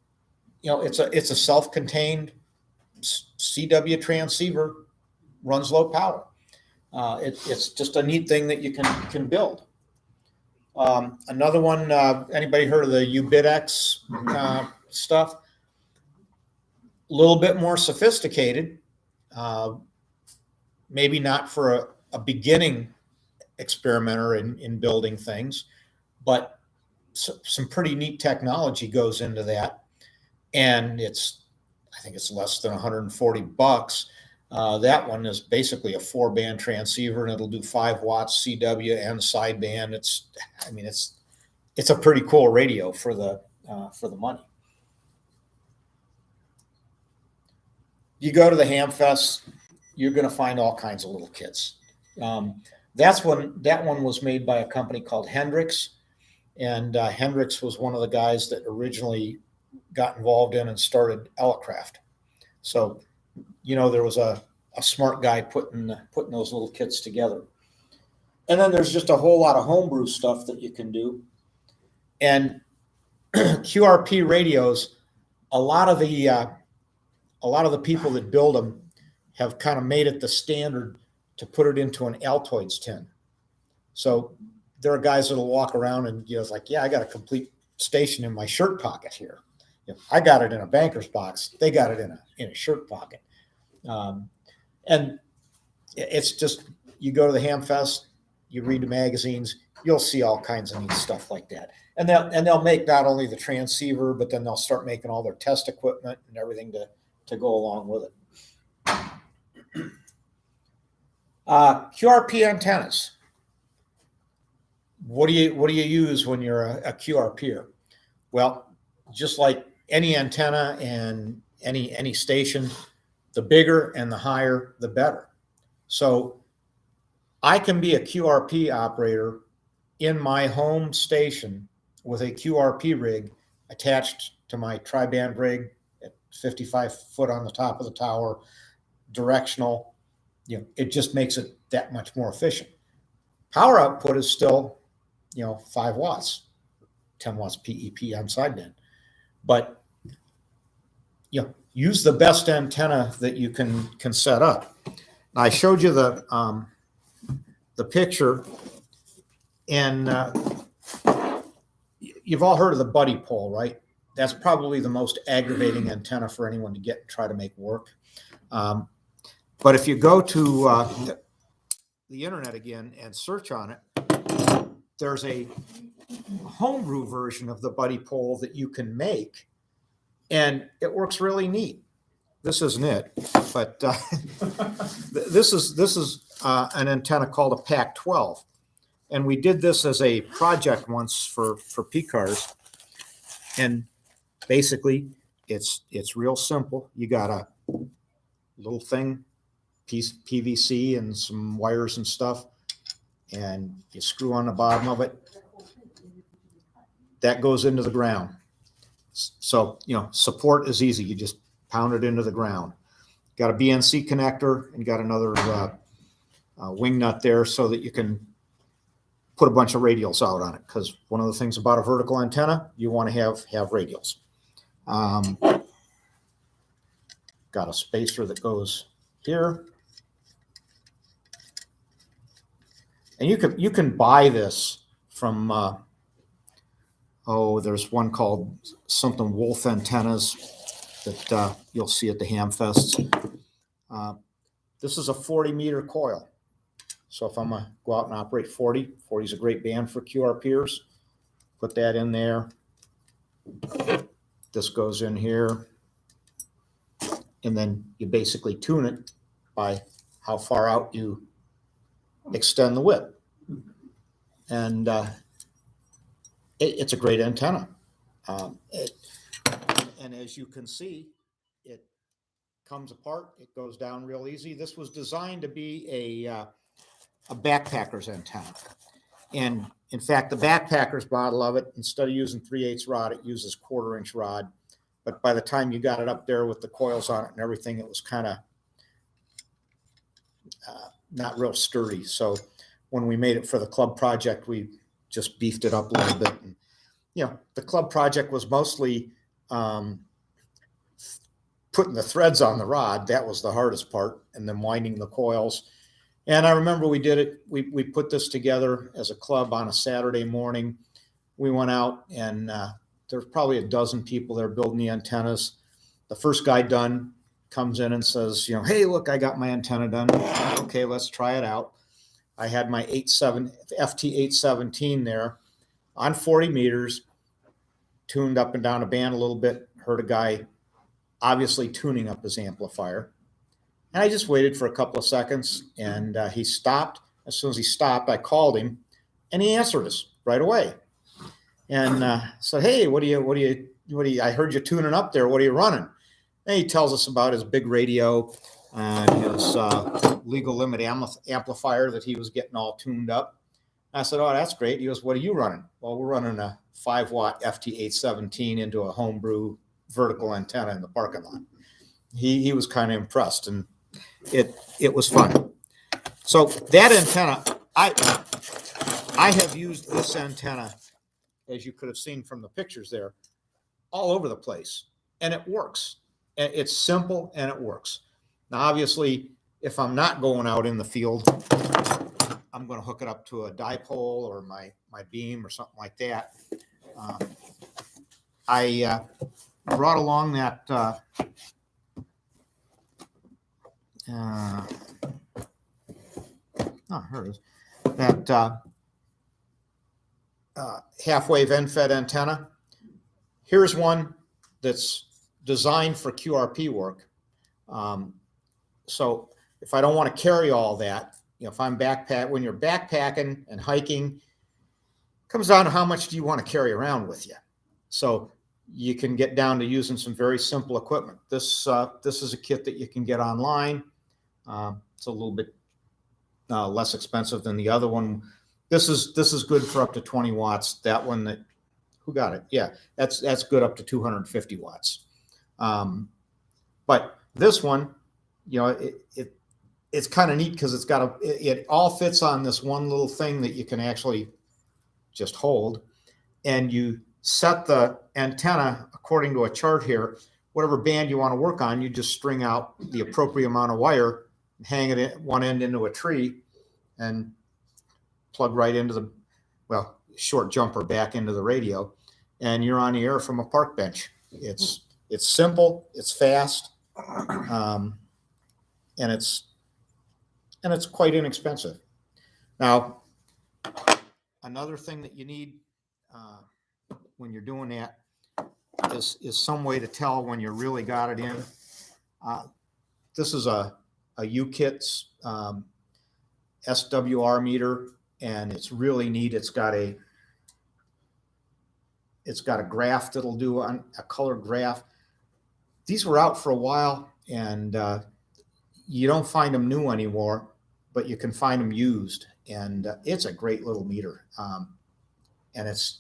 [SPEAKER 5] it's a self-contained CW transceiver, runs low power. It's just a neat thing that you can build. Another one, anybody heard of the UBitX stuff? A little bit more sophisticated, maybe not for a beginning experimenter in building things, but some pretty neat technology goes into that. And I think it's less than $140. That one is basically a 4-band transceiver, and it'll do 5 watts CW and sideband. It's a pretty cool radio for the money. You go to the Hamfest, you're going to find all kinds of little kits. That one was made by a company called Hendrix, and Hendrix was one of the guys that originally got involved in and started Elecraft. So, there was a smart guy putting those little kits together. And then there's just a whole lot of homebrew stuff that you can do. And QRP radios, a lot of the people that build them have kind of made it the standard to put it into an Altoids tin. So there are guys that'll walk around and it's like, yeah, I got a complete station in my shirt pocket here. I got it in a banker's box. They got it in a shirt pocket. And it's just, you go to the Ham Fest, you read the magazines, you'll see all kinds of neat stuff like that. And they'll make not only the transceiver, but then they'll start making all their test equipment and everything to go along with it. QRP antennas. What do you use when you're a QRPer? Well, just like any antenna and any station, the bigger and the higher, the better. So I can be a QRP operator in my home station with a QRP rig attached to my tri-band rig at 55 foot on the top of the tower, directional. It just makes it that much more efficient. Power output is still, 5 watts, 10 watts PEP on sideband. But use the best antenna that you can set up. I showed you the picture, and you've all heard of the buddy pole, right? That's probably the most aggravating antenna for anyone to get and try to make work. But if you go to the internet again and search on it, there's a homebrew version of the buddy pole that you can make, and it works really neat. This isn't it, but this is an antenna called a PAC-12, and we did this as a project once for PCARs, and basically it's real simple. You got a little thing, piece PVC and some wires and stuff, and you screw on the bottom of it. That goes into the ground. So, support is easy. You just pound it into the ground. Got a BNC connector and got another wing nut there so that you can put a bunch of radials out on it, because one of the things about a vertical antenna, you want to have radials. Got a spacer that goes here. And you can buy this from, there's one called something Wolf Antennas that you'll see at the Ham Fests. This is a 40-meter coil. So if I'm going to go out and operate 40 is a great band for QRPers. Put that in there. This goes in here. And then you basically tune it by how far out you extend the width. And it's a great antenna. And as you can see, it comes apart. It goes down real easy. This was designed to be a backpacker's antenna. And in fact, the backpacker's model of it, instead of using 3/8 rod, it uses 1/4-inch rod. But by the time you got it up there with the coils on it and everything, it was kind of not real sturdy. So when we made it for the club project, we just beefed it up a little bit. And, the club project was mostly putting the threads on the rod. That was the hardest part, and then winding the coils. And I remember we did it. We put this together as a club on a Saturday morning. We went out, and there's probably a dozen people there building the antennas. The first guy done comes in and says, hey, look, I got my antenna done. Okay, let's try it out. I had my FT817 there on 40 meters, tuned up and down a band a little bit, heard a guy obviously tuning up his amplifier. And I just waited for a couple of seconds, and he stopped. As soon as he stopped, I called him, and he answered us right away. And said, hey, what do you, I heard you tuning up there. What are you running? And he tells us about his big radio and his legal limit amplifier that he was getting all tuned up. I said, oh, that's great. He goes, what are you running? Well, we're running a 5-watt FT817 into a homebrew vertical antenna in the parking lot. He was kind of impressed, and it was fun. So that antenna, I have used this antenna as you could have seen from the pictures there, all over the place. And it works. And it's simple and it works. Now, obviously, if I'm not going out in the field, I'm going to hook it up to a dipole or my beam or something like that. I brought along that here it is. That half-wave end-fed antenna. Here's one that's designed for QRP work. So if I don't want to carry all that, if I'm when you're backpacking and hiking, it comes down to how much do you want to carry around with you. So you can get down to using some very simple equipment. This is a kit that you can get online. It's a little bit less expensive than the other one. This is good for up to 20 watts. That one, who got it? Yeah, that's good up to 250 watts. But this one, it's kind of neat because it all fits on this one little thing that you can actually just hold, and you set the antenna according to a chart here. Whatever band you want to work on, you just string out the appropriate amount of wire, hang it at one end into a tree, and plug right into the short jumper back into the radio, and you're on the air from a park bench. It's simple, it's fast, and it's quite inexpensive. Now, another thing that you need when you're doing that is some way to tell when you really got it in. This is a UKIT's SWR meter, and it's really neat. It's got a graph that'll do a color graph. These were out for a while, and you don't find them new anymore, but you can find them used, and it's a great little meter. And it's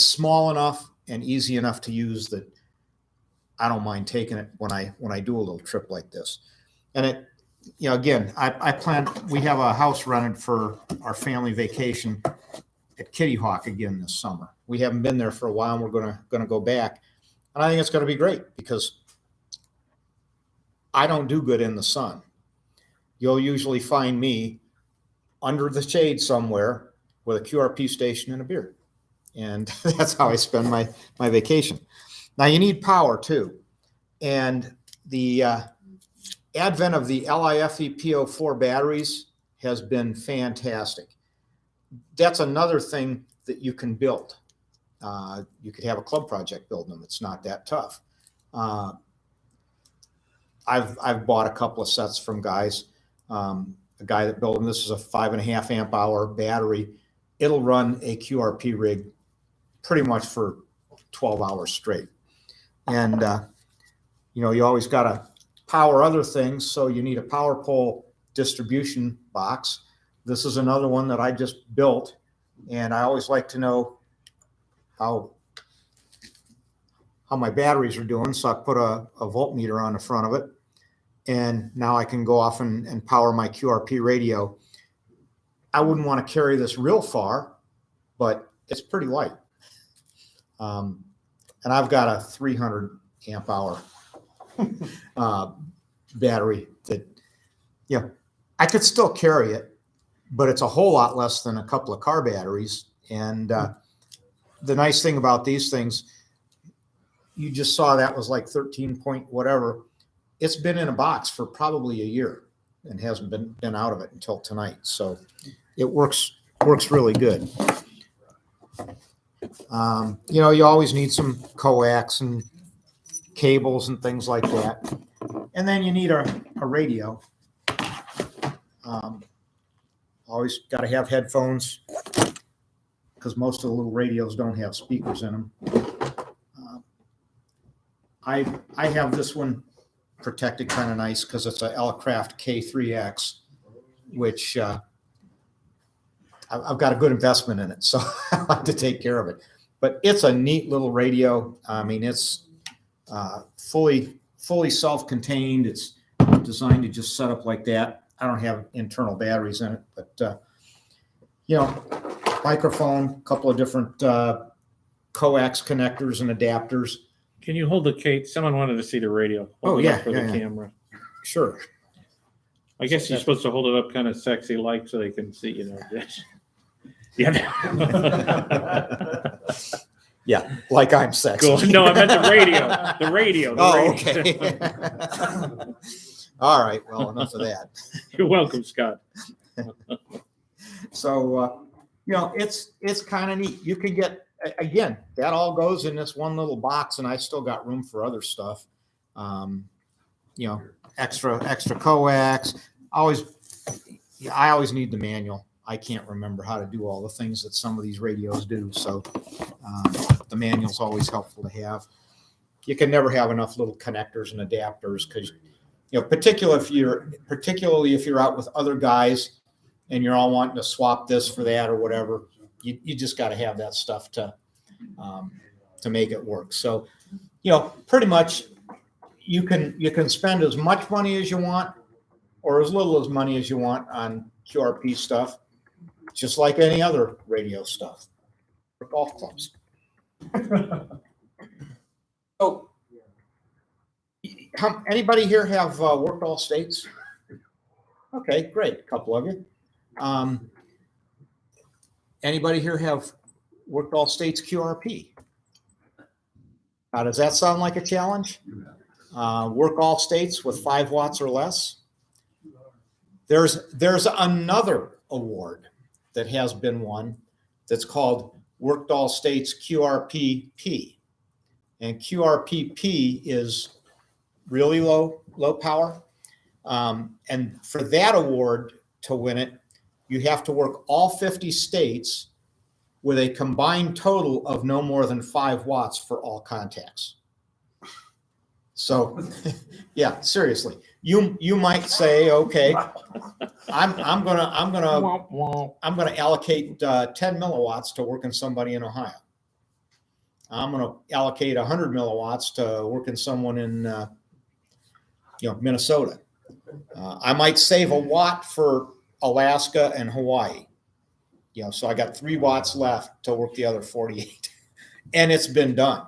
[SPEAKER 5] small enough and easy enough to use that I don't mind taking it when I do a little trip like this. And it, again, we have a house rented for our family vacation at Kitty Hawk again this summer. We haven't been there for a while, and we're gonna go back. And I think it's gonna be great because I don't do good in the sun. You'll usually find me under the shade somewhere with a QRP station and a beer. And that's how I spend my vacation. Now, you need power too. And the advent of the LiFePO4 batteries has been fantastic. That's another thing that you can build. You could have a club project building them. It's not that tough. I've bought a couple of sets from guys. A guy that built them. This is a 5.5 amp hour battery. It'll run a QRP rig pretty much for 12 hours straight. And you always got to power other things, so you need a power pole distribution box. This is another one that I just built, and I always like to know how my batteries are doing, so I put a voltmeter on the front of it, and now I can go off and power my QRP radio. I wouldn't want to carry this real far, but it's pretty light. And I've got a 300 amp hour battery that, I could still carry it, but it's a whole lot less than a couple of car batteries. And the nice thing about these things, you just saw that was like 13 point whatever. It's been in a box for probably a year and hasn't been out of it until tonight. So it works really good. You always need some coax and cables and things like that. And then you need a radio. Always got to have headphones because most of the little radios don't have speakers in them. I have this one protected kind of nice because it's a L-Craft K3X, which I've got a good investment in it, so I like to take care of it. But it's a neat little radio. I mean, it's fully self-contained. It's designed to just set up like that. I don't have internal batteries in it, but microphone, a couple of different coax connectors and adapters.
[SPEAKER 1] Can you hold the case? Someone wanted to see the radio.
[SPEAKER 5] Oh,
[SPEAKER 1] Hold it up
[SPEAKER 5] yeah,
[SPEAKER 1] for
[SPEAKER 5] yeah,
[SPEAKER 1] the
[SPEAKER 5] yeah.
[SPEAKER 1] camera.
[SPEAKER 5] Sure.
[SPEAKER 1] I guess you're supposed to hold it up kind of sexy like so they can see, you know. Yeah.
[SPEAKER 5] Yeah, like I'm sexy.
[SPEAKER 1] Cool. No, I meant the radio. The radio. The
[SPEAKER 5] Oh,
[SPEAKER 1] radio.
[SPEAKER 5] okay. All right. Well, enough of that.
[SPEAKER 1] You're welcome, Scott.
[SPEAKER 5] So, you know, it's kind of neat. You can get, again, that all goes in this one little box, and I still got room for other stuff. You know, extra coax. I always need the manual. I can't remember how to do all the things that some of these radios do. So the manual's always helpful to have. You can never have enough little connectors and adapters because, you know, particularly if you're out with other guys and you're all wanting to swap this for that or whatever, you just got to have that stuff to make it work. So, you know, pretty much you can spend as much money as you want or as little as money as you want on QRP stuff, just like any other radio stuff for golf clubs. So, anybody here have worked all states? Okay, great. A couple of you. Anybody here have worked all states QRP? Does that sound like a challenge? Work all states with 5 watts or less. There's another award that has been won that's called Worked All States QRPP. And QRPP is really low power. And for that award to win it, you have to work all 50 states with a combined total of no more than 5 watts for all contacts. So, yeah, seriously, you might say, okay, I'm gonna allocate 10 milliwatts to working somebody in Ohio. I'm gonna allocate 100 milliwatts to working someone in Minnesota. I might save a watt for Alaska and Hawaii. So I got 3 watts left to work the other 48, and it's been done.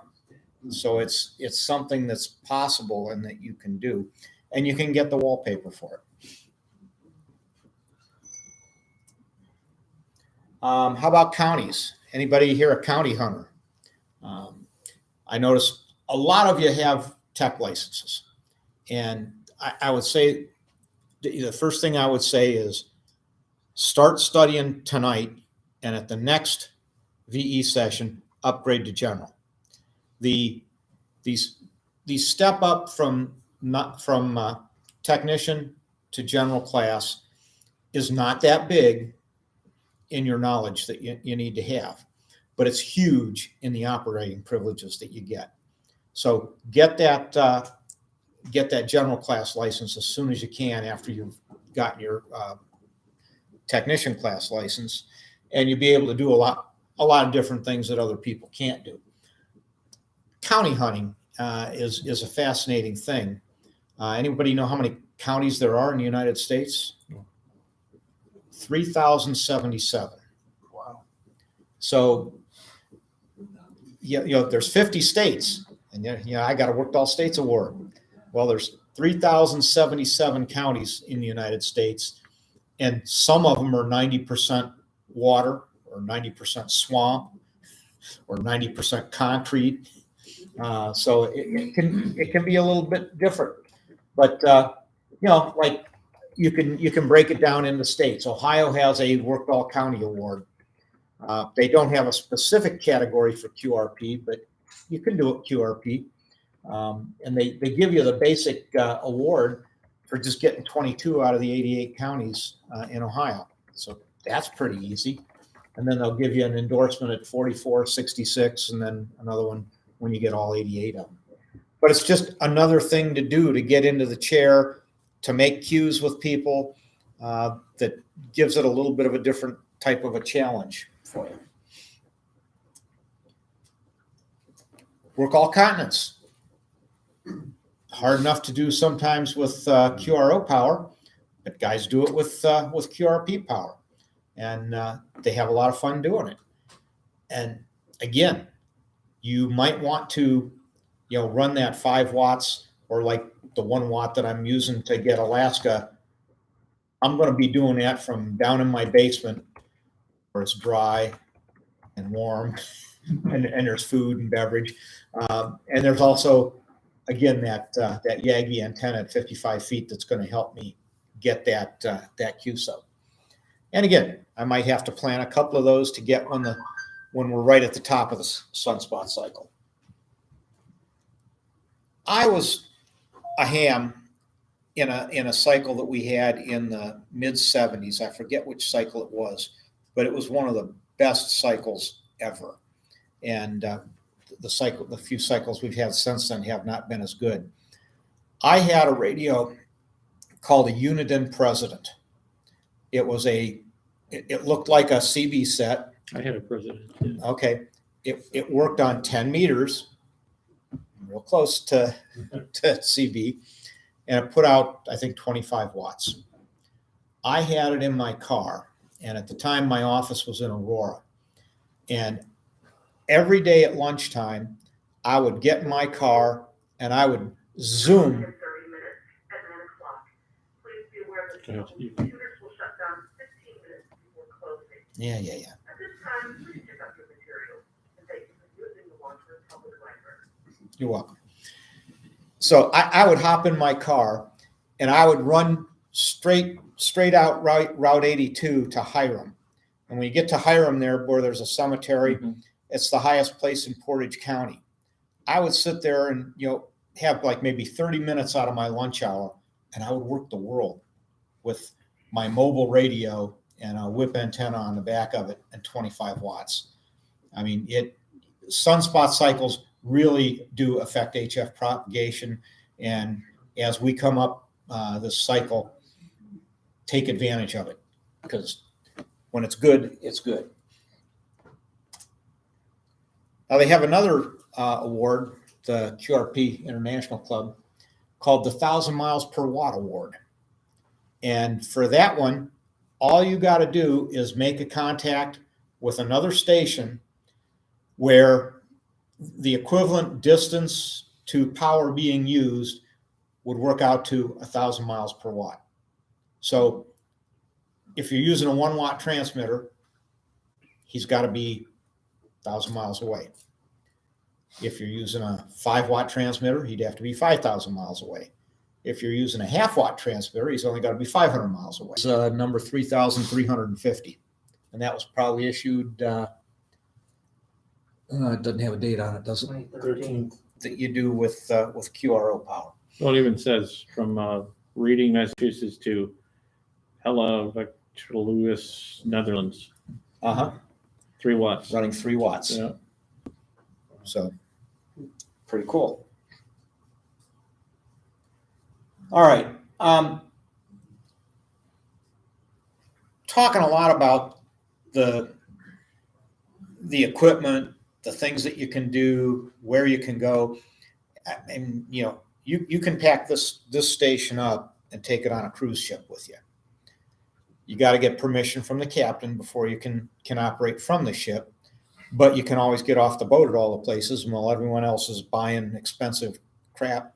[SPEAKER 5] So it's something that's possible and that you can do, and you can get the wallpaper for it. How about counties? Anybody here a county hunter? I noticed a lot of you have tech licenses, and I would say the first thing I would say is start studying tonight, and at the next VE session, upgrade to general. The step up from technician to general class is not that big in your knowledge that you need to have, but it's huge in the operating privileges that you get. So get that general class license as soon as you can after you've gotten your technician class license, and you'll be able to do a lot of different things that other people can't do. County hunting is a fascinating thing. Anybody know how many counties there are in the United States? 3,077.
[SPEAKER 6] Wow.
[SPEAKER 5] So, there's 50 states, and I got a Worked All States award. Well, there's 3,077 counties in the United States, and some of them are 90% water, or 90% swamp, or 90% concrete. So it can be a little bit different, but like you can break it down into states. Ohio has a Worked All County award. They don't have a specific category for QRP, but you can do it QRP, and they give you the basic award for just getting 22 out of the 88 counties in Ohio. So that's pretty easy, and then they'll give you an endorsement at 44, 66, and then another one when you get all 88 of them. But it's just another thing to do to get into the chair, to make cues with people, that gives it a little bit of a different type of a challenge for you. Work all continents. Hard enough to do sometimes with QRO power, but guys do it with QRP power, and they have a lot of fun doing it. And again, you might want to, run that 5 watts or like the 1 watt that I'm using to get Alaska. I'm going to be doing that from down in my basement where it's dry and warm and there's food and beverage. And there's also, again, that Yagi antenna at 55 feet that's going to help me get that QSO. And again, I might have to plan a couple of those to get when we're right at the top of the sunspot cycle. I was a ham in a cycle that we had in the mid 70s. I forget which cycle it was, but it was one of the best cycles ever. And the few cycles we've had since then have not been as good. I had a radio called a Uniden President. It looked like a CB set.
[SPEAKER 1] I had a President. Yeah.
[SPEAKER 5] Okay. It worked on 10 meters, real close to CB, and it put out, I think, 25 watts. I had it in my car, and at the time my office was in Aurora. And every day at lunchtime, I would get in my car and I would zoom. Yeah. You're welcome. So I would hop in my car and I would run straight out Route 82 to Hiram. And when you get to Hiram there, where there's a cemetery, it's the highest place in Portage County. I would sit there and, have like maybe 30 minutes out of my lunch hour, and I would work the world with my mobile radio and a whip antenna on the back of it and 25 watts. I mean, sunspot cycles really do affect HF propagation. And as we come up this cycle, take advantage of it, because when it's good, it's good. Now they have another award, the QRP International Club, called the 1,000 Miles Per Watt Award. And for that one, all you got to do is make a contact with another station where the equivalent distance to power being used would work out to 1,000 miles per watt. So if you're using a 1 watt transmitter, he's got to be 1,000 miles away. If you're using a 5 watt transmitter, he'd have to be 5,000 miles away. If you're using a half watt transmitter, he's only got to be 500 miles away. It's number 3,350. And that was probably issued, it doesn't have a date on it, does it?
[SPEAKER 1] 13th.
[SPEAKER 5] That you do with QRO power.
[SPEAKER 1] Well, it even says from Reading, Massachusetts to Hella, Lewis, Netherlands. 3 watts.
[SPEAKER 5] Running 3 watts.
[SPEAKER 1] Yeah.
[SPEAKER 5] So pretty cool. All right. Talking a lot about the equipment, the things that you can do, where you can go. And, you can pack this station up and take it on a cruise ship with you. You got to get permission from the captain before you can operate from the ship, but you can always get off the boat at all the places. And while everyone else is buying expensive crap,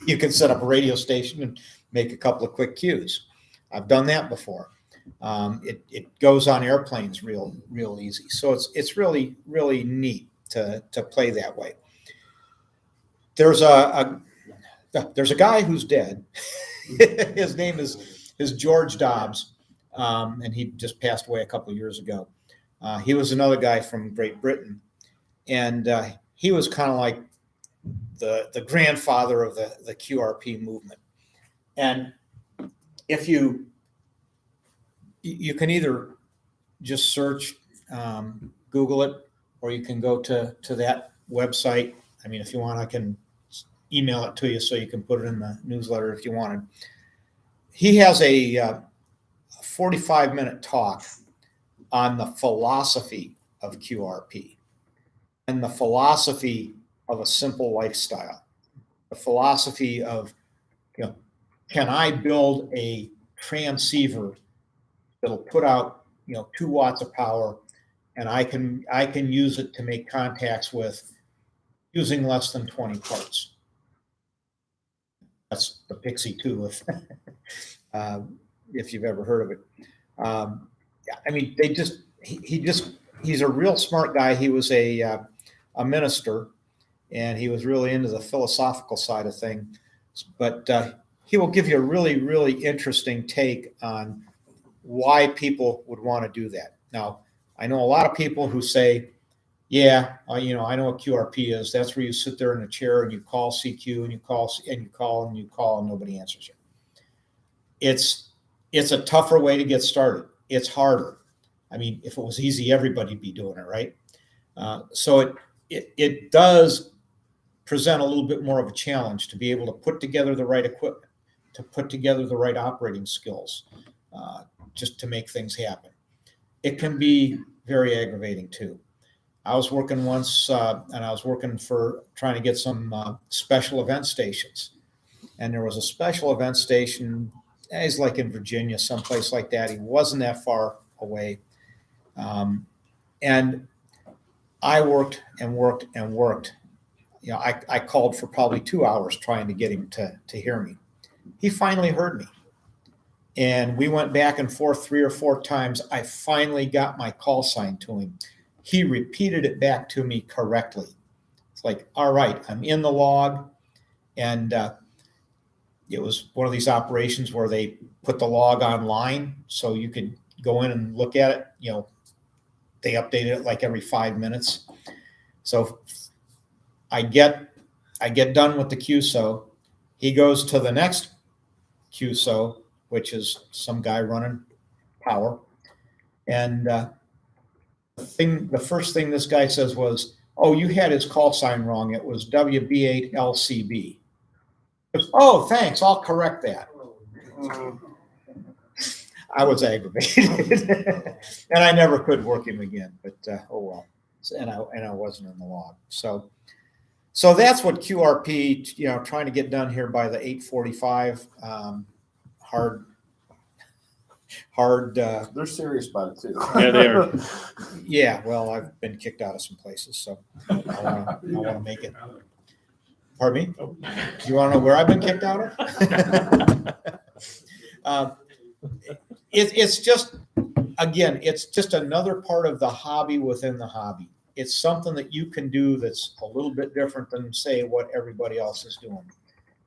[SPEAKER 5] you can set up a radio station and make a couple of quick cues. I've done that before. It goes on airplanes real easy. So it's really, really neat to play that way. There's a guy who's dead. His name is George Dobbs, and he just passed away a couple of years ago. He was another guy from Great Britain, and he was kind of like the grandfather of the QRP movement. And if you can either just search, Google it, or you can go to that website. I mean, if you want, I can email it to you so you can put it in the newsletter if you wanted. He has a 45-minute talk on the philosophy of QRP and the philosophy of a simple lifestyle, the philosophy of, can I build a transceiver that'll put out, 2 watts of power, and I can use it to make contacts with using less than 20 parts. That's the Pixie 2, if you've ever heard of it. I mean, he's a real smart guy. He was a minister, and he was really into the philosophical side of things. But he will give you a really, really interesting take on why people would want to do that. Now, I know a lot of people who say, yeah, I know what QRP is. That's where you sit there in a chair and you call CQ and you call and you call and you call and nobody answers you. It's a tougher way to get started. It's harder. I mean, if it was easy, everybody'd be doing it, right? So it does present a little bit more of a challenge to be able to put together the right equipment, to put together the right operating skills, just to make things happen. It can be very aggravating too. I was working once, and I was working for trying to get some special event stations. And there was a special event station, he's like in Virginia, someplace like that. He wasn't that far away. And I worked and worked and worked. You know, I called for probably 2 hours trying to get him to hear me. He finally heard me. And we went back and forth 3 or 4 times. I finally got my call sign to him. He repeated it back to me correctly. It's like, all right, I'm in the log. And it was one of these operations where they put the log online so you could go in and look at it. You know, they updated it like every 5 minutes. So I get done with the QSO. He goes to the next QSO, which is some guy running power. And the first thing this guy says was, oh, you had his call sign wrong. It was WB8LCD. Oh, thanks. I'll correct that. I was aggravated, and I never could work him again. But oh well. And I wasn't in the log. So that's what QRP, trying to get done here by the 8:45. Hard.
[SPEAKER 6] They're serious about it too.
[SPEAKER 1] Yeah, they are.
[SPEAKER 5] Yeah, well, I've been kicked out of some places, so I want to make it. Pardon me? You want to know where I've been kicked out of? It's just, again, it's just another part of the hobby within the hobby. It's something that you can do that's a little bit different than, say, what everybody else is doing.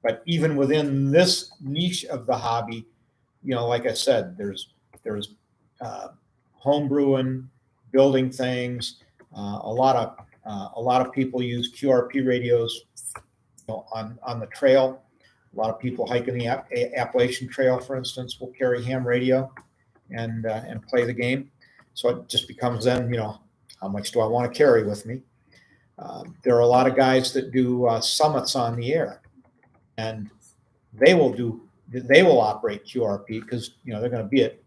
[SPEAKER 5] But even within this niche of the hobby, like I said, there's home brewing, building things. A lot of people use QRP radios, on the trail. A lot of people hiking the Appalachian Trail, for instance, will carry ham radio and play the game. So it just becomes then, how much do I want to carry with me? There are a lot of guys that do summits on the air, and they will operate QRP because they're going to be at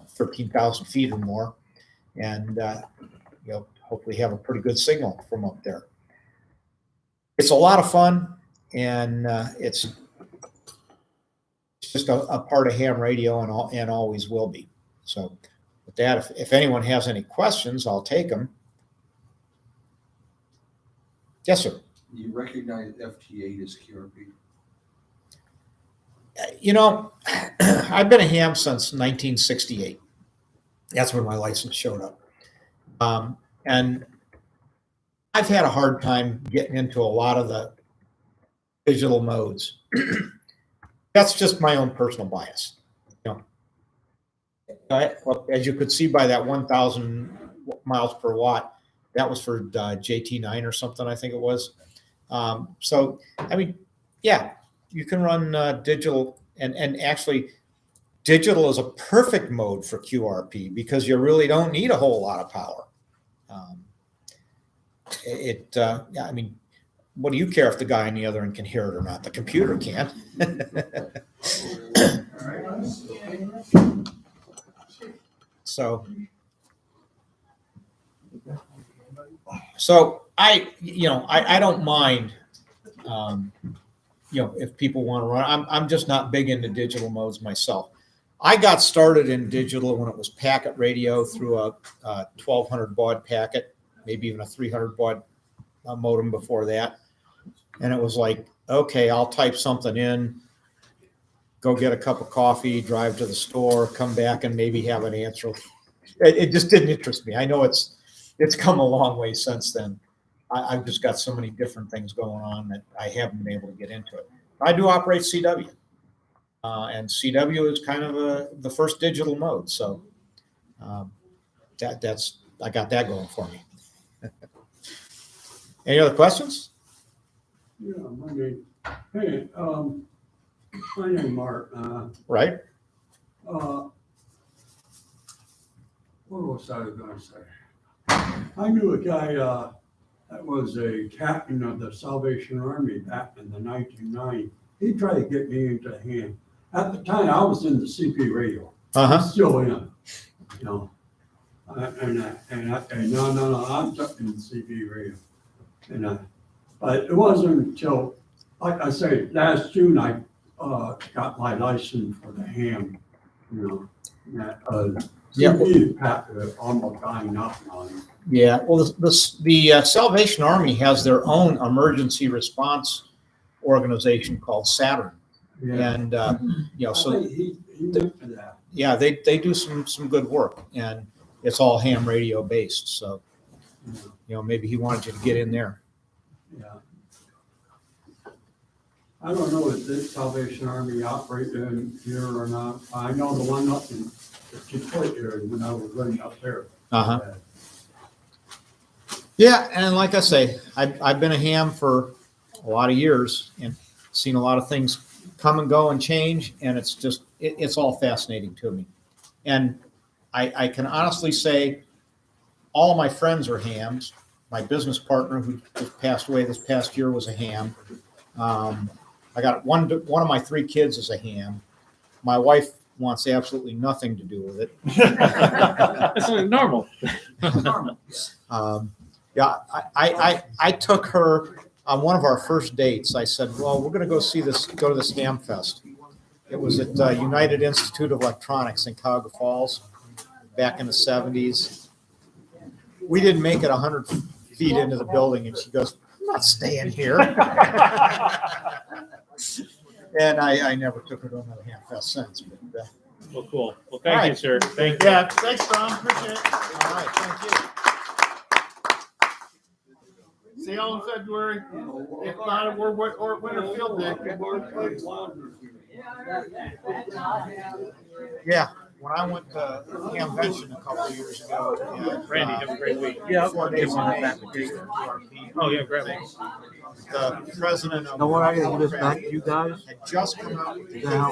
[SPEAKER 5] 13,000 feet or more, and hopefully have a pretty good signal from up there. It's a lot of fun, and it's just a part of ham radio and always will be. So with that, if anyone has any questions, I'll take them. Yes, sir.
[SPEAKER 6] You recognize FT8 as QRP?
[SPEAKER 5] I've been a ham since 1968. That's when my license showed up. And I've had a hard time getting into a lot of the digital modes. That's just my own personal bias. As you could see by that 1,000 miles per watt, that was for JT9 or something, I think it was. So, I mean, yeah, you can run digital, and actually digital is a perfect mode for QRP because you really don't need a whole lot of power. I mean, what do you care if the guy on the other end can hear it or not? The computer can. So I don't mind, if people want to run. I'm just not big into digital modes myself. I got started in digital when it was packet radio through a 1200 baud packet, maybe even a 300 baud a modem before that. And it was like, okay, I'll type something in, go get a cup of coffee, drive to the store, come back and maybe have an answer. It just didn't interest me. I know it's come a long way since then. I've just got so many different things going on that I haven't been able to get into it. I do operate CW. And CW is kind of the first digital mode. So that's I got that going for me. Any other questions?
[SPEAKER 8] Yeah, my name, hey, my name Mark.
[SPEAKER 5] Right.
[SPEAKER 8] What was I going to say? I knew a guy that was a captain of the Salvation Army back in the 1990s. He tried to get me into ham. At the time, I was in the CP radio.
[SPEAKER 5] Uh-huh.
[SPEAKER 8] I'm still in, you know. And no, I'm stuck in the CP radio. But it wasn't until, like I say, last June I got my license for the ham. You know,
[SPEAKER 5] Yeah.
[SPEAKER 8] CP almost dying up on it.
[SPEAKER 5] Yeah. Well, the Salvation Army has their own emergency response organization called SARA.
[SPEAKER 8] Yeah.
[SPEAKER 5] And you know, so
[SPEAKER 8] he went to that.
[SPEAKER 5] yeah, they do some good work, and it's all ham radio based. So you know, maybe he wanted you to get in there.
[SPEAKER 8] Yeah. I don't know if this Salvation Army operates in here or not. I know the one up in the Detroit area when I was running up there.
[SPEAKER 5] Uh-huh. Yeah, and like I say, I've been a ham for a lot of years and seen a lot of things come and go and change, and it's just it's all fascinating to me. And I can honestly say all of my friends are hams. My business partner, who just passed away this past year, was a ham. I got one of my 3 kids is a ham. My wife wants absolutely nothing to do with it.
[SPEAKER 1] That's normal.
[SPEAKER 5] Yeah, I took her on one of our first dates. I said, well, we're going to go to this ham fest. It was at United Institute of Electronics in Cuyahoga Falls back in the 70s. We didn't make it 100 feet into the building, and she goes, I'm not staying here. And I never took her to another ham fest since. But,
[SPEAKER 1] well, cool. Well, thank
[SPEAKER 5] right.
[SPEAKER 1] you, sir. Thank you.
[SPEAKER 2] Yeah, thanks, Tom. Appreciate it.
[SPEAKER 5] all right, thank you.
[SPEAKER 2] See y'all in February. If not, we're winter field day.
[SPEAKER 5] Yeah, when I went to Hamvention a couple of years ago,
[SPEAKER 1] Randy, have a great week.
[SPEAKER 5] Yeah, 4 days in May.
[SPEAKER 1] Oh, yeah, grab it.
[SPEAKER 5] The president of
[SPEAKER 15] Know what I just met you guys?
[SPEAKER 5] had just come out with the
[SPEAKER 15] The hell